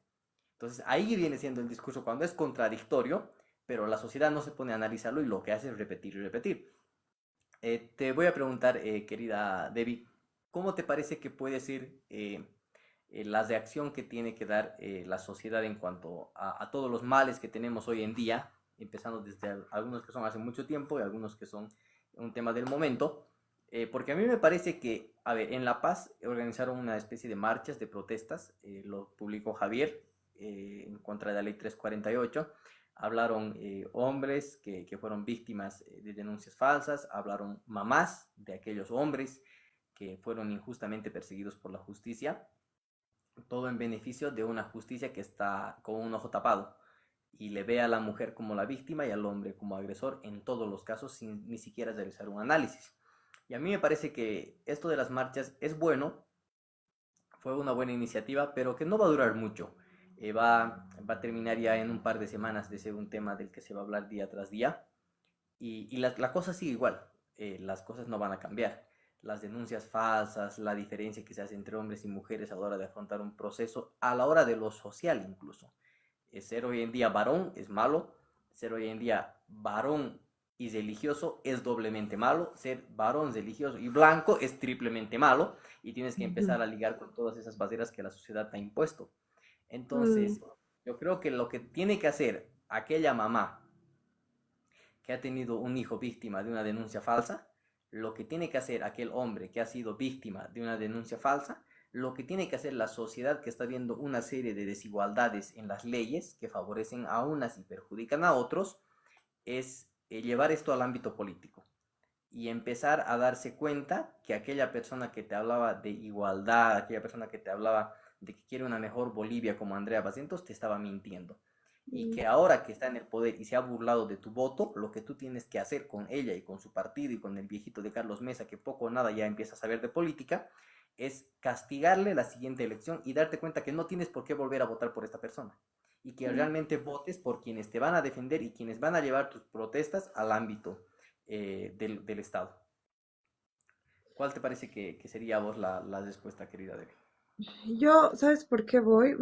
Entonces ahí viene siendo el discurso cuando es contradictorio, pero la sociedad no se pone a analizarlo y lo que hace es repetir y repetir. Te voy a preguntar, querida Debbie, ¿cómo te parece que puede ser la reacción que tiene que dar la sociedad en cuanto a todos los males que tenemos hoy en día, empezando desde algunos que son hace mucho tiempo y algunos que son un tema del momento? Porque a mí me parece que, a ver, en La Paz organizaron una especie de marchas, de protestas, lo publicó Javier en contra de la ley 348. Hablaron hombres que fueron víctimas de denuncias falsas, hablaron mamás de aquellos hombres que fueron injustamente perseguidos por la justicia, todo en beneficio de una justicia que está con un ojo tapado y le ve a la mujer como la víctima y al hombre como agresor en todos los casos sin ni siquiera realizar un análisis. Y a mí me parece que esto de las marchas es bueno, fue una buena iniciativa, pero que no va a durar mucho. Va a terminar ya en un par de semanas de ser un tema del que se va a hablar día tras día. Y la cosa sigue igual, las cosas no van a cambiar. Las denuncias falsas, la diferencia que se hace entre hombres y mujeres a la hora de afrontar un proceso, a la hora de lo social incluso. Ser hoy en día varón es malo, ser hoy en día varón y religioso es doblemente malo, ser varón religioso y blanco es triplemente malo y tienes que Ujú. empezar a ligar con todas esas barreras que la sociedad te ha impuesto. Mm, Entonces, yo creo que lo que tiene que hacer aquella mamá que ha tenido un hijo víctima de una denuncia falsa, lo que tiene que hacer aquel hombre que ha sido víctima de una denuncia falsa, lo que tiene que hacer la sociedad que está viendo una serie de desigualdades en las leyes que favorecen a unas y perjudican a otros, es llevar esto al ámbito político y empezar a darse cuenta que aquella persona que te hablaba de igualdad, aquella persona que te hablaba de que quiere una mejor Bolivia como Andrea Bacentos, te estaba mintiendo. Y mm, que ahora que está en el poder y se ha burlado de tu voto, lo que tú tienes que hacer con ella y con su partido y con el viejito de Carlos Mesa, que poco o nada ya empieza a saber de política, es castigarle la siguiente elección y darte cuenta que no tienes por qué volver a votar por esta persona. Y que mm. realmente votes por quienes te van a defender y quienes van a llevar tus protestas al ámbito del Estado. ¿Cuál te parece que sería a vos la respuesta, querida Debbie? Yo, ¿sabes por qué voy?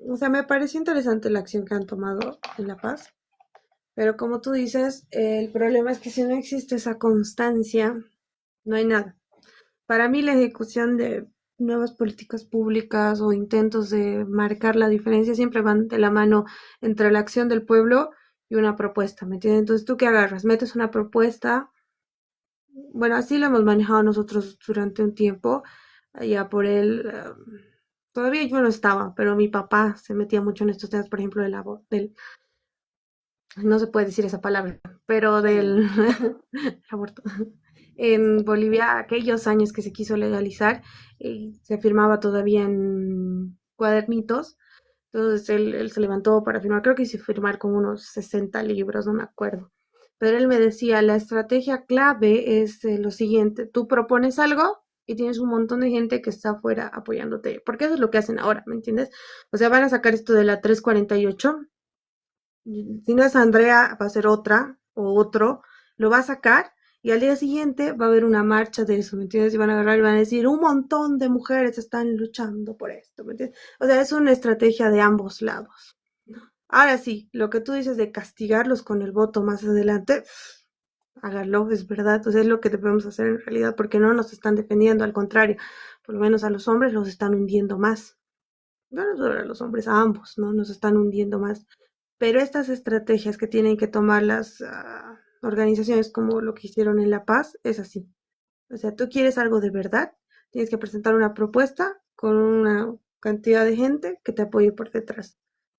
O sea, me parece interesante la acción que han tomado en La Paz, pero como tú dices, el problema es que si no existe esa constancia, no hay nada. Para mí la ejecución de nuevas políticas públicas o intentos de marcar la diferencia siempre van de la mano entre la acción del pueblo y una propuesta, ¿me entiendes? Entonces, ¿tú qué agarras? Metes una propuesta. Bueno, así lo hemos manejado nosotros durante un tiempo. Ya por él, todavía yo no estaba, pero mi papá se metía mucho en estos temas, por ejemplo, del, no se puede decir esa palabra, pero Sí, del aborto. En Bolivia, aquellos años que se quiso legalizar, se firmaba todavía en cuadernitos. Entonces él se levantó para firmar, creo que hizo firmar como unos 60 libros, no me acuerdo. Pero él me decía, la estrategia clave es lo siguiente, tú propones algo y tienes un montón de gente que está afuera apoyándote, porque eso es lo que hacen ahora, ¿me entiendes? O sea, van a sacar esto de la 348, si no es Andrea, va a ser otra o otro, lo va a sacar y al día siguiente va a haber una marcha de eso, ¿me entiendes? Y van a agarrar y van a decir, un montón de mujeres están luchando por esto, ¿me entiendes? O sea, es una estrategia de ambos lados. Ahora sí, lo que tú dices de castigarlos con el voto más adelante, hágalo, es verdad, o sea, es lo que debemos hacer en realidad, porque no nos están defendiendo, al contrario, por lo menos a los hombres los están hundiendo más. No solo a los hombres, a ambos, ¿no? Nos están hundiendo más. Pero estas estrategias que tienen que tomar las organizaciones como lo que hicieron en La Paz es así. O sea, tú quieres algo de verdad, tienes que presentar una propuesta con una cantidad de gente que te apoye por detrás.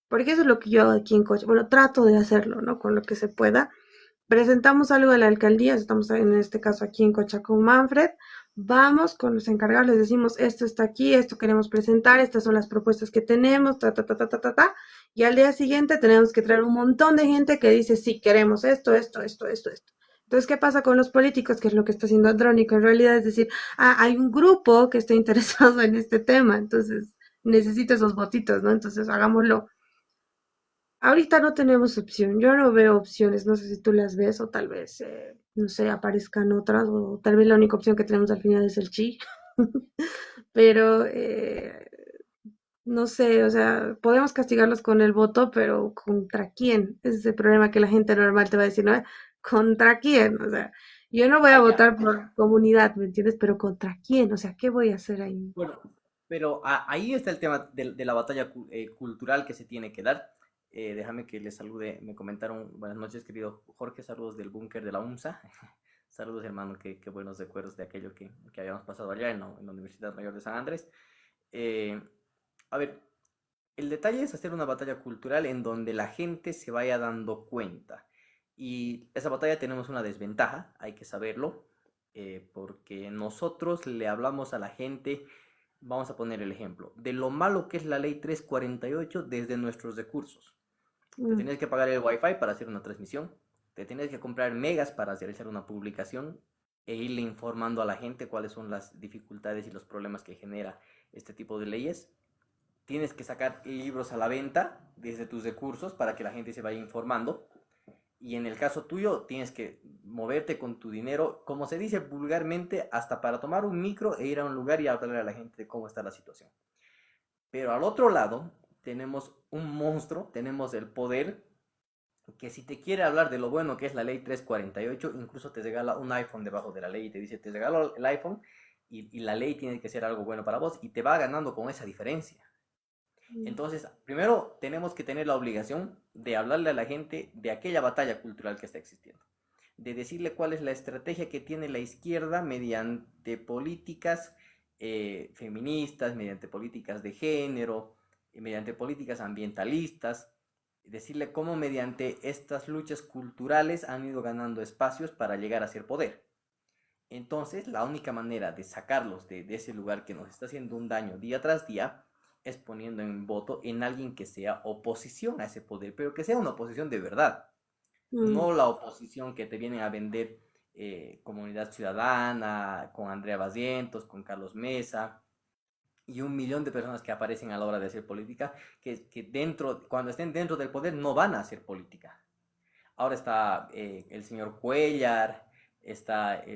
Porque eso es lo que yo hago aquí en Cocha. Bueno, trato de hacerlo, ¿no? Con lo que se pueda. Presentamos algo a la alcaldía, estamos en este caso aquí en Cocha con Manfred, vamos con los encargados, les decimos, esto está aquí, esto queremos presentar, estas son las propuestas que tenemos, ta, ta, ta, ta, ta, ta, ta, y al día siguiente tenemos que traer un montón de gente que dice, sí, queremos esto, esto, esto, esto, esto. Entonces, ¿qué pasa con los políticos? Que es lo que está haciendo Andrónico en realidad, es decir, ah, hay un grupo que está interesado en este tema, entonces necesito esos votitos, ¿no? Entonces, hagámoslo. Ahorita no tenemos opción, yo no veo opciones, no sé si tú las ves o tal vez, no sé, aparezcan otras o tal vez la única opción que tenemos al final es el chi, pero no sé, o sea, podemos castigarlos con el voto, pero ¿contra quién? Ese es el problema que la gente normal te va a decir, ¿no? ¿Contra quién? O sea, yo no voy a Ah, ya. votar por comunidad, ¿me entiendes? Pero ¿contra quién? O sea, ¿qué voy a hacer ahí? Bueno, pero ahí está el tema de la batalla cultural que se tiene que dar. Déjame que les salude. Me comentaron, buenas noches, querido Jorge, saludos del búnker de la UMSA. Saludos, hermano, qué buenos recuerdos de aquello que habíamos pasado allá en la Universidad Mayor de San Andrés. Eh, a ver, el detalle es hacer una batalla cultural en donde la gente se vaya dando cuenta. Y esa batalla tenemos una desventaja, hay que saberlo, porque nosotros le hablamos a la gente, vamos a poner el ejemplo, de lo malo que es la ley 348 desde nuestros recursos. Te Mm, tienes que pagar el wifi para hacer una transmisión, te tienes que comprar megas para realizar una publicación e irle informando a la gente cuáles son las dificultades y los problemas que genera este tipo de leyes. Tienes que sacar libros a la venta desde tus recursos para que la gente se vaya informando. Y en el caso tuyo, tienes que moverte con tu dinero, como se dice vulgarmente, hasta para tomar un micro e ir a un lugar y hablarle a la gente de cómo está la situación. Pero al otro lado, tenemos un monstruo, tenemos el poder, que si te quiere hablar de lo bueno que es la ley 348, incluso te regala un iPhone debajo de la ley y te dice, te regalo el iPhone y la ley tiene que ser algo bueno para vos y te va ganando con esa diferencia. mm, Entonces, primero tenemos que tener la obligación de hablarle a la gente de aquella batalla cultural que está existiendo, de decirle cuál es la estrategia que tiene la izquierda mediante políticas feministas, mediante políticas de género, mediante políticas ambientalistas, decirle cómo mediante estas luchas culturales han ido ganando espacios para llegar a ser poder. Entonces, la única manera de sacarlos de ese lugar que nos está haciendo un daño día tras día es poniendo en voto en alguien que sea oposición a ese poder, pero que sea una oposición de verdad, mm, no la oposición que te vienen a vender Comunidad Ciudadana, con Andrea Bazientos, con Carlos Mesa y un millón de personas que aparecen a la hora de hacer política, que dentro, cuando estén dentro del poder no van a hacer política. Ahora está el señor Cuellar,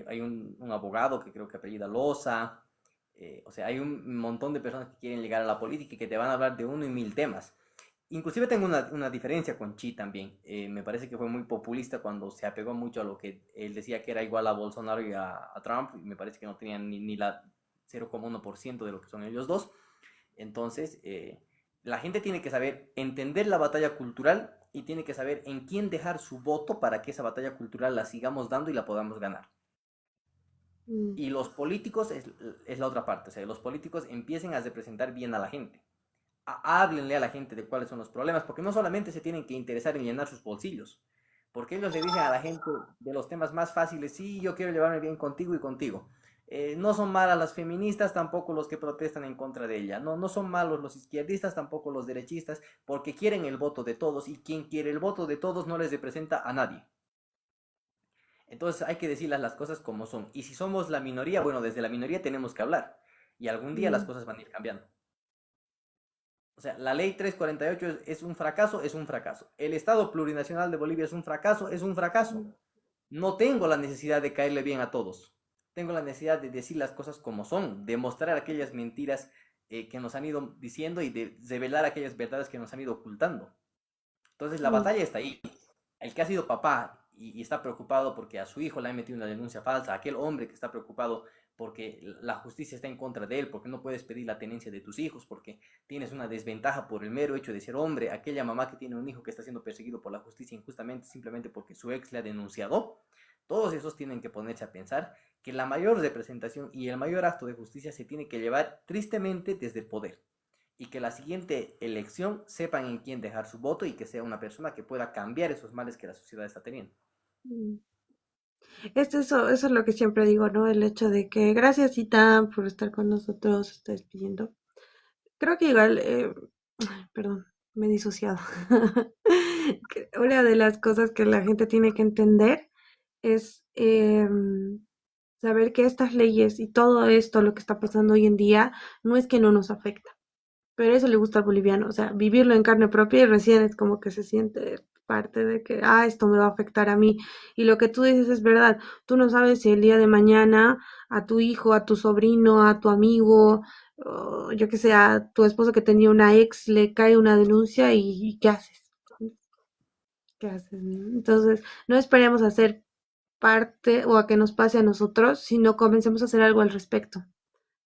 hay un abogado que creo que apellida Loza, o sea, hay un montón de personas que quieren llegar a la política y que te van a hablar de uno y mil temas. Inclusive tengo una diferencia con Chi también. Me parece que fue muy populista cuando se apegó mucho a lo que él decía que era igual a Bolsonaro y a Trump. Y me parece que no tenían ni la 0,1% de lo que son ellos dos. Entonces, la gente tiene que saber entender la batalla cultural y tiene que saber en quién dejar su voto para que esa batalla cultural la sigamos dando y la podamos ganar. mm, Y los políticos es la otra parte, o sea, los políticos empiecen a representar bien a la gente. Háblenle a la gente de cuáles son los problemas, porque no solamente se tienen que interesar en llenar sus bolsillos, porque ellos le dicen a la gente de los temas más fáciles, sí, yo quiero llevarme bien contigo y contigo. No son malas las feministas, tampoco los que protestan en contra de ella. No, no son malos los izquierdistas, tampoco los derechistas, porque quieren el voto de todos y quien quiere el voto de todos no les representa a nadie. Entonces hay que decirles las cosas como son. Y si somos la minoría, bueno, desde la minoría tenemos que hablar. Y algún día las mm, cosas van a ir cambiando. O sea, la ley 348 es un fracaso, es un fracaso. El Estado plurinacional de Bolivia es un fracaso, es un fracaso. mm, No tengo la necesidad de caerle bien a todos. Tengo la necesidad de decir las cosas como son, de mostrar aquellas mentiras que nos han ido diciendo y de revelar aquellas verdades que nos han ido ocultando. Entonces la mm, batalla está ahí. El que ha sido papá y está preocupado porque a su hijo le han metido una denuncia falsa, aquel hombre que está preocupado porque la justicia está en contra de él, porque no puedes pedir la tenencia de tus hijos, porque tienes una desventaja por el mero hecho de ser hombre, aquella mamá que tiene un hijo que está siendo perseguido por la justicia injustamente simplemente porque su ex le ha denunciado, todos esos tienen que ponerse a pensar que la mayor representación y el mayor acto de justicia se tiene que llevar tristemente desde el poder y que la siguiente elección sepan en quién dejar su voto y que sea una persona que pueda cambiar esos males que la sociedad está teniendo. mm. Eso es lo que siempre digo, ¿no? El hecho de que gracias, Ita, por estar con nosotros, está despidiendo. Creo que igual, ay, perdón, me he disociado. Que una de las cosas que la gente tiene que entender es saber que estas leyes y todo esto, lo que está pasando hoy en día, no es que no nos afecta. Pero eso le gusta al boliviano, o sea, vivirlo en carne propia y recién es como que se siente parte de que, esto me va a afectar a mí. Y lo que tú dices es verdad, tú no sabes si el día de mañana a tu hijo, a tu sobrino, a tu amigo, o yo que sé, a tu esposo que tenía una ex, le cae una denuncia y ¿qué haces? ¿Qué haces? ¿No? Entonces, no esperemos a ser parte o a que nos pase a nosotros, sino comencemos a hacer algo al respecto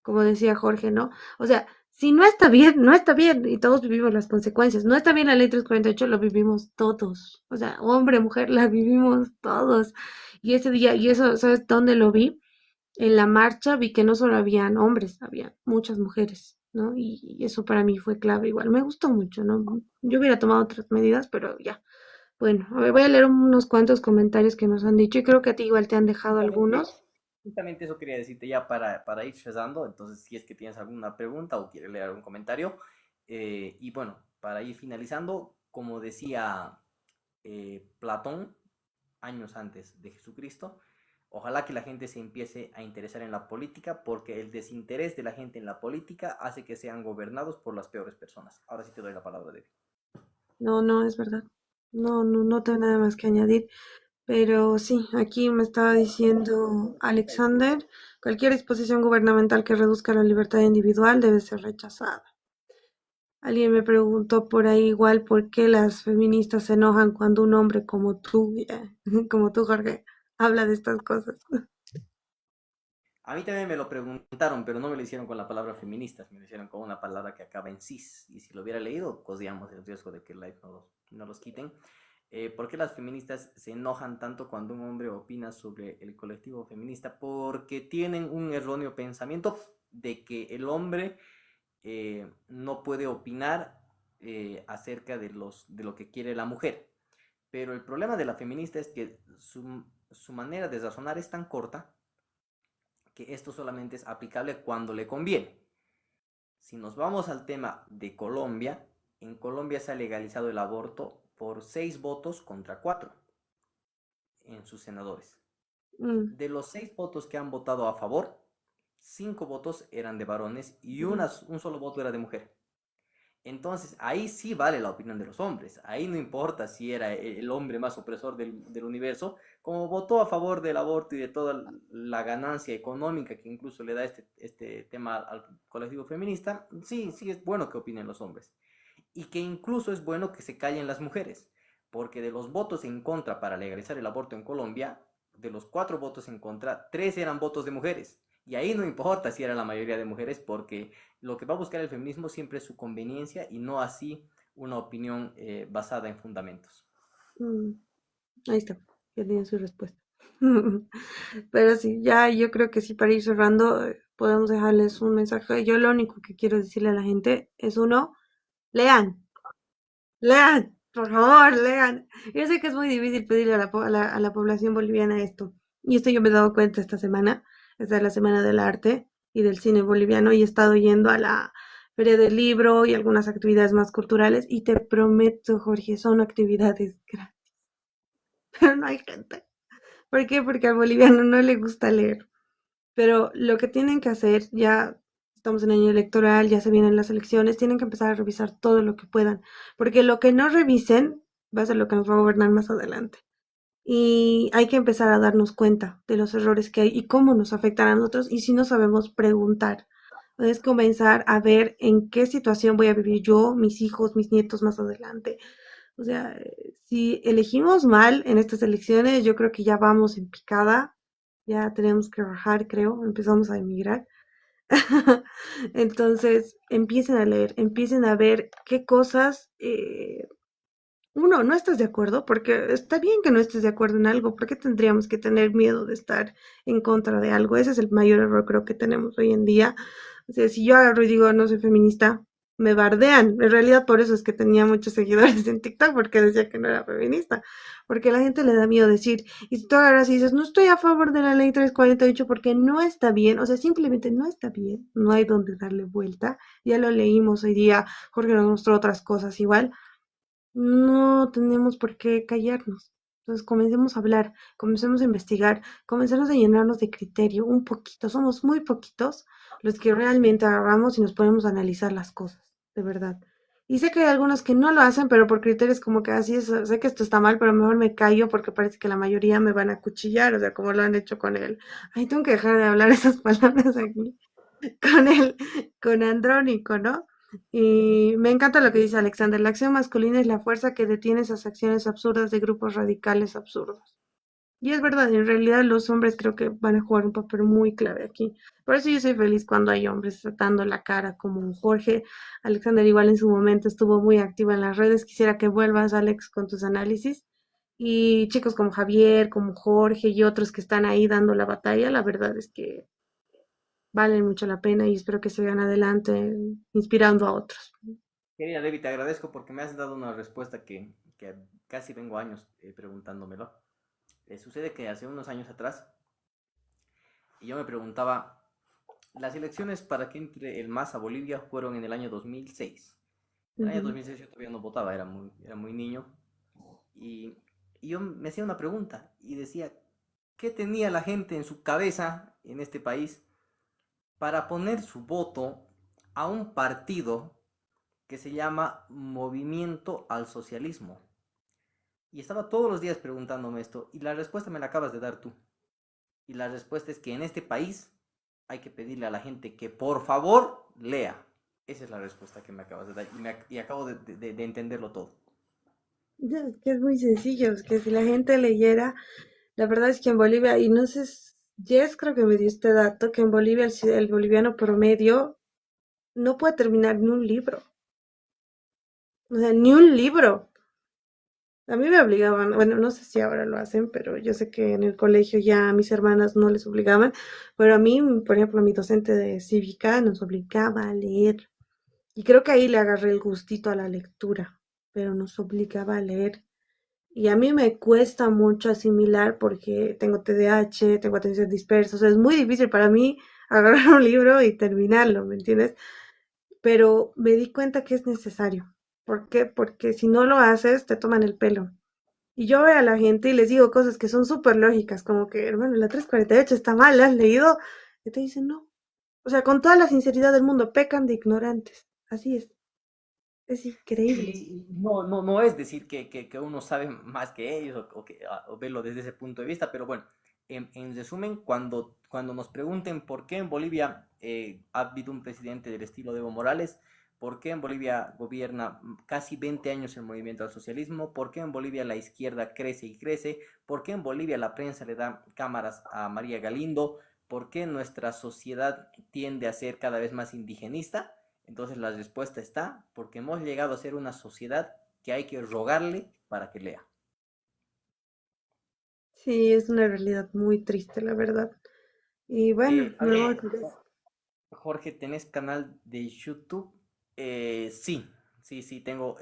como decía Jorge, ¿no? O sea, si no está bien, no está bien y todos vivimos las consecuencias. No está bien la ley 348, lo vivimos todos. O sea, hombre, mujer, la vivimos todos. Y ese día, y eso, ¿sabes dónde lo vi? En la marcha vi que no solo habían hombres, había muchas mujeres, ¿no? Y eso para mí fue clave igual. Me gustó mucho, ¿no? Yo hubiera tomado otras medidas, pero ya. Bueno, a ver, voy a leer unos cuantos comentarios que nos han dicho y creo que a ti igual te han dejado Justamente, algunos. justamente eso quería decirte ya para ir cerrando. Entonces, si es que tienes alguna pregunta o quieres leer algún comentario. Y bueno, para ir finalizando, como decía Platón, años antes de Jesucristo, ojalá que la gente se empiece a interesar en la política porque el desinterés de la gente en la política hace que sean gobernados por las peores personas. Ahora sí te doy la palabra, David. No, no, es verdad. No, no, no tengo nada más que añadir. Pero sí, aquí me estaba diciendo Alexander, cualquier disposición gubernamental que reduzca la libertad individual debe ser rechazada. Alguien me preguntó por ahí igual por qué las feministas se enojan cuando un hombre como tú, como tú, Jorge, habla de estas cosas. A mí también me lo preguntaron, pero no me lo hicieron con la palabra feministas, me lo hicieron con una palabra que acaba en cis. Y si lo hubiera leído, corríamos el riesgo de que el live no los quiten. ¿Por qué las feministas se enojan tanto cuando un hombre opina sobre el colectivo feminista? Porque tienen un erróneo pensamiento de que el hombre no puede opinar acerca de lo que quiere la mujer. Pero el problema de la feminista es que su manera de razonar es tan corta que esto solamente es aplicable cuando le conviene. Si nos vamos al tema de Colombia, en Colombia se ha legalizado el aborto por 6 votos contra 4 en sus senadores. Mm, De los 6 votos que han votado a favor, 5 votos eran de varones y mm, un solo voto era de mujer. Entonces, ahí sí vale la opinión de los hombres. Ahí no importa si era el hombre más opresor del universo, como votó a favor del aborto y de toda la ganancia económica que incluso le da este tema al colectivo feminista, sí, sí es bueno que opinen los hombres. Y que incluso es bueno que se callen las mujeres, porque de los votos en contra para legalizar el aborto en Colombia, de los 4 votos en contra, 3 eran votos de mujeres. Y ahí no importa si era la mayoría de mujeres, porque lo que va a buscar el feminismo siempre es su conveniencia y no así una opinión basada en fundamentos. mm. Ahí está, ya tiene su respuesta. Pero sí, ya yo creo que sí, para ir cerrando, podemos dejarles un mensaje. Yo lo único que quiero decirle a la gente es uno, lean, lean, por favor, lean. Yo sé que es muy difícil pedirle a la población boliviana esto. Y esto yo me he dado cuenta esta semana. Esta es la Semana del Arte y del Cine Boliviano y he estado yendo a la Feria del Libro y algunas actividades más culturales y te prometo, Jorge, son actividades gratis, pero no hay gente. ¿Por qué? Porque al boliviano no le gusta leer. Pero lo que tienen que hacer, ya estamos en año electoral, ya se vienen las elecciones, tienen que empezar a revisar todo lo que puedan, porque lo que no revisen va a ser lo que nos va a gobernar más adelante. Y hay que empezar a darnos cuenta de los errores que hay y cómo nos afectan a nosotros y si no sabemos preguntar. Es comenzar a ver en qué situación voy a vivir yo, mis hijos, mis nietos más adelante. O sea, si elegimos mal en estas elecciones, yo creo que ya vamos en picada, ya tenemos que rajar, creo, empezamos a emigrar. Entonces, empiecen a leer, empiecen a ver qué cosas, uno, no estás de acuerdo, porque está bien que no estés de acuerdo en algo, ¿por qué tendríamos que tener miedo de estar en contra de algo? Ese es el mayor error creo que tenemos hoy en día. O sea, si yo agarro y digo no soy feminista, me bardean. En realidad por eso es que tenía muchos seguidores en TikTok, porque decía que no era feminista. Porque a la gente le da miedo decir, y si tú agarras y dices, no estoy a favor de la ley 348 porque no está bien, o sea, simplemente no está bien, no hay donde darle vuelta. Ya lo leímos hoy día, Jorge nos mostró otras cosas igual. No tenemos por qué callarnos. Entonces comencemos a hablar, comencemos a investigar, comencemos a llenarnos de criterio un poquito. Somos muy poquitos los que realmente agarramos y nos podemos analizar las cosas, de verdad. Y sé que hay algunos que no lo hacen, pero por criterios como que así es, sé que esto está mal, pero mejor me callo porque parece que la mayoría me van a cuchillar, o sea, como lo han hecho con él. Ay, tengo que dejar de hablar esas palabras aquí con el, con Andrónico, ¿no? Y me encanta lo que dice Alexander, la acción masculina es la fuerza que detiene esas acciones absurdas de grupos radicales absurdos. Y es verdad, en realidad los hombres creo que van a jugar un papel muy clave aquí. Por eso yo soy feliz cuando hay hombres tratando la cara como Jorge. Alexander igual en su momento estuvo muy activa en las redes. Quisiera que vuelvas, Alex, con tus análisis. Y chicos como Javier, como Jorge y otros que están ahí dando la batalla, la verdad es que valen mucho la pena y espero que sigan adelante inspirando a otros. Querida Debbie, te agradezco porque me has dado una respuesta que casi vengo años preguntándomelo. Sucede que hace unos años atrás yo me preguntaba, las elecciones para que entre el MAS a Bolivia fueron en el año 2006. En el año Ujú. 2006 yo todavía no votaba, era muy niño. Y, y yo me hacía una pregunta y decía, ¿qué tenía la gente en su cabeza en este país para poner su voto a un partido que se llama Movimiento al Socialismo? Y estaba todos los días preguntándome esto y la respuesta me la acabas de dar tú. Y la respuesta es que en este país hay que pedirle a la gente que por favor lea. Esa es la respuesta que me acabas de dar y acabo de entenderlo todo. Ya, es que es muy sencillo, es que si la gente leyera, la verdad es que en Bolivia, y no sé, Jess creo que me dio este dato, que en Bolivia el boliviano promedio no puede terminar ni un libro, o sea, ni un libro. A mí me obligaban, bueno, no sé si ahora lo hacen, pero yo sé que en el colegio ya a mis hermanas no les obligaban, pero a mí, por ejemplo, mi docente de cívica nos obligaba a leer. Y creo que ahí le agarré el gustito a la lectura, pero nos obligaba a leer. Y a mí me cuesta mucho asimilar porque tengo TDAH, tengo atención dispersa, o sea, es muy difícil para mí agarrar un libro y terminarlo, ¿me entiendes? Pero me di cuenta que es necesario. ¿Por qué? Porque si no lo haces, te toman el pelo. Y yo veo a la gente y les digo cosas que son súper lógicas, como que, hermano, la 348 está mal, ¿la has leído? Y te dicen, no. O sea, con toda la sinceridad del mundo, pecan de ignorantes. Así es increíble. Y no es decir que uno sabe más que ellos o verlo desde ese punto de vista, pero bueno, en resumen, cuando nos pregunten por qué en Bolivia ha habido un presidente del estilo de Evo Morales, por qué en Bolivia gobierna casi 20 años el movimiento al socialismo, por qué en Bolivia la izquierda crece y crece, por qué en Bolivia la prensa le da cámaras a María Galindo, por qué nuestra sociedad tiende a ser cada vez más indigenista. Entonces la respuesta está porque hemos llegado a ser una sociedad que hay que rogarle para que lea. Sí, es una realidad muy triste, la verdad. Y bueno, me voy Oye, con eso. Jorge, ¿tenés canal de YouTube? Sí, sí, tengo.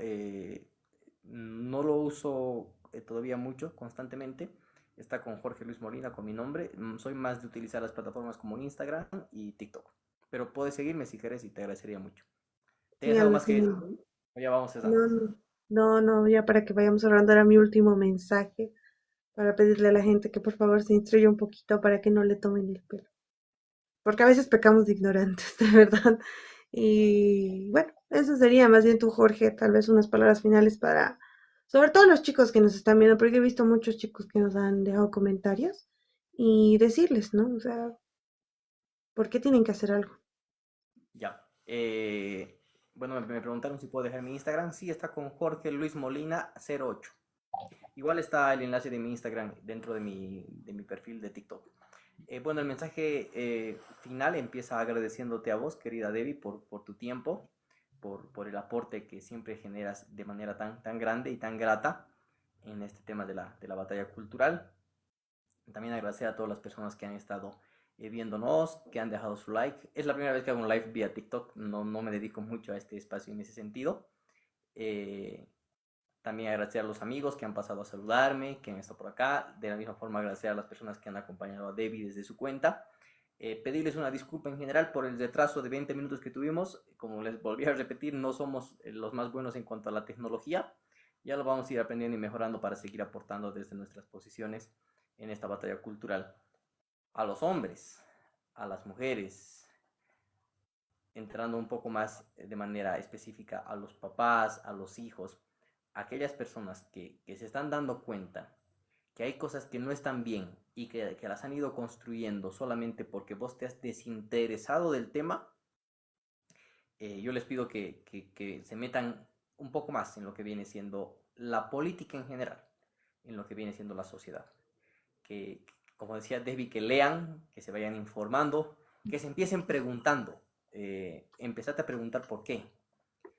No lo uso todavía mucho, constantemente. Está con Jorge Luis Molina, con mi nombre. Soy más de utilizar las plataformas como Instagram y TikTok. Pero puedes seguirme si quieres y te agradecería mucho. Sí, ¿Tienes algo más que decir? alucinante. O ya vamos cerrando. No, no, no, ya para que vayamos cerrando era mi último mensaje para pedirle a la gente que por favor se instruya un poquito para que no le tomen el pelo. Porque a veces pecamos de ignorantes, de verdad. Y bueno, eso sería más bien tú, Jorge, tal vez unas palabras finales para, sobre todo los chicos que nos están viendo, porque he visto muchos chicos que nos han dejado comentarios y decirles, ¿no? O sea, ¿por qué tienen que hacer algo? Ya. Bueno, me preguntaron si puedo dejar mi Instagram. Sí, está con Jorge Luis Molina 08. Igual está el enlace de mi Instagram dentro de mi perfil de TikTok. Bueno, el mensaje final empieza agradeciéndote a vos, querida Debbie, por tu tiempo, por el aporte que siempre generas de manera tan grande y tan grata en este tema de la batalla cultural. También agradecer a todas las personas que han estado viéndonos, que han dejado su like. Es la primera vez que hago un live vía TikTok, no me dedico mucho a este espacio en ese sentido. Eh, También agradecer a los amigos que han pasado a saludarme, que han estado por acá. De la misma forma agradecer a las personas que han acompañado a Debbie desde su cuenta. Pedirles una disculpa en general por el retraso de 20 minutos que tuvimos. Como les volví a repetir, no somos los más buenos en cuanto a la tecnología. Ya lo vamos a ir aprendiendo y mejorando para seguir aportando desde nuestras posiciones en esta batalla cultural. A los hombres, a las mujeres, entrando un poco más de manera específica a los papás, a los hijos, aquellas personas que se están dando cuenta que hay cosas que no están bien y que las han ido construyendo solamente porque vos te has desinteresado del tema, yo les pido que se metan un poco más en lo que viene siendo la política en general, en lo que viene siendo la sociedad. Que, como decía Debbie, que lean, que se vayan informando, que se empiecen preguntando. Empezate a preguntar por qué.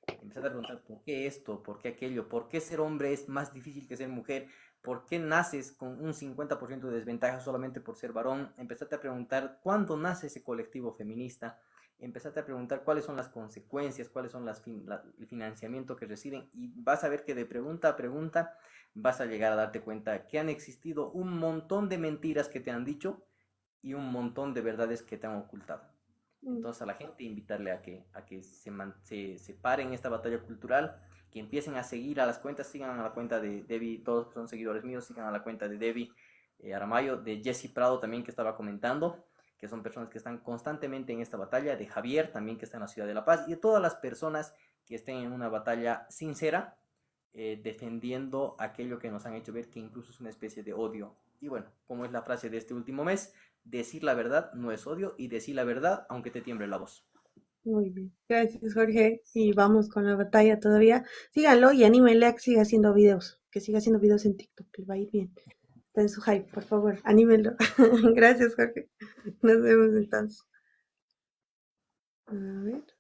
Empezate a preguntar por qué esto, por qué aquello, por qué ser hombre es más difícil que ser mujer, por qué naces con un 50% de desventaja solamente por ser varón. Empezate a preguntar cuándo nace ese colectivo feminista. Empezate a preguntar cuáles son las consecuencias, cuáles son el financiamiento que reciben, y vas a ver que de pregunta a pregunta vas a llegar a darte cuenta que han existido un montón de mentiras que te han dicho y un montón de verdades que te han ocultado. Entonces a la gente invitarle a que se paren esta batalla cultural, que empiecen a seguir a las cuentas, sigan a la cuenta de Debbie, todos que son seguidores míos, sigan a la cuenta de Debbie Aramayo, de Jesse Prado también que estaba comentando, que son personas que están constantemente en esta batalla, de Javier también que está en la ciudad de La Paz, y de todas las personas que estén en una batalla sincera, defendiendo aquello que nos han hecho ver que incluso es una especie de odio. Y bueno, como es la frase de este último mes, decir la verdad no es odio y decir la verdad aunque te tiemble la voz. Muy bien. Gracias, Jorge. Y vamos con la batalla todavía. Síganlo y anímenle a que siga haciendo videos. Que siga haciendo videos en TikTok. Que le va a ir bien. Está en su hype, por favor. Anímenlo. Gracias, Jorge. Nos vemos entonces. A ver.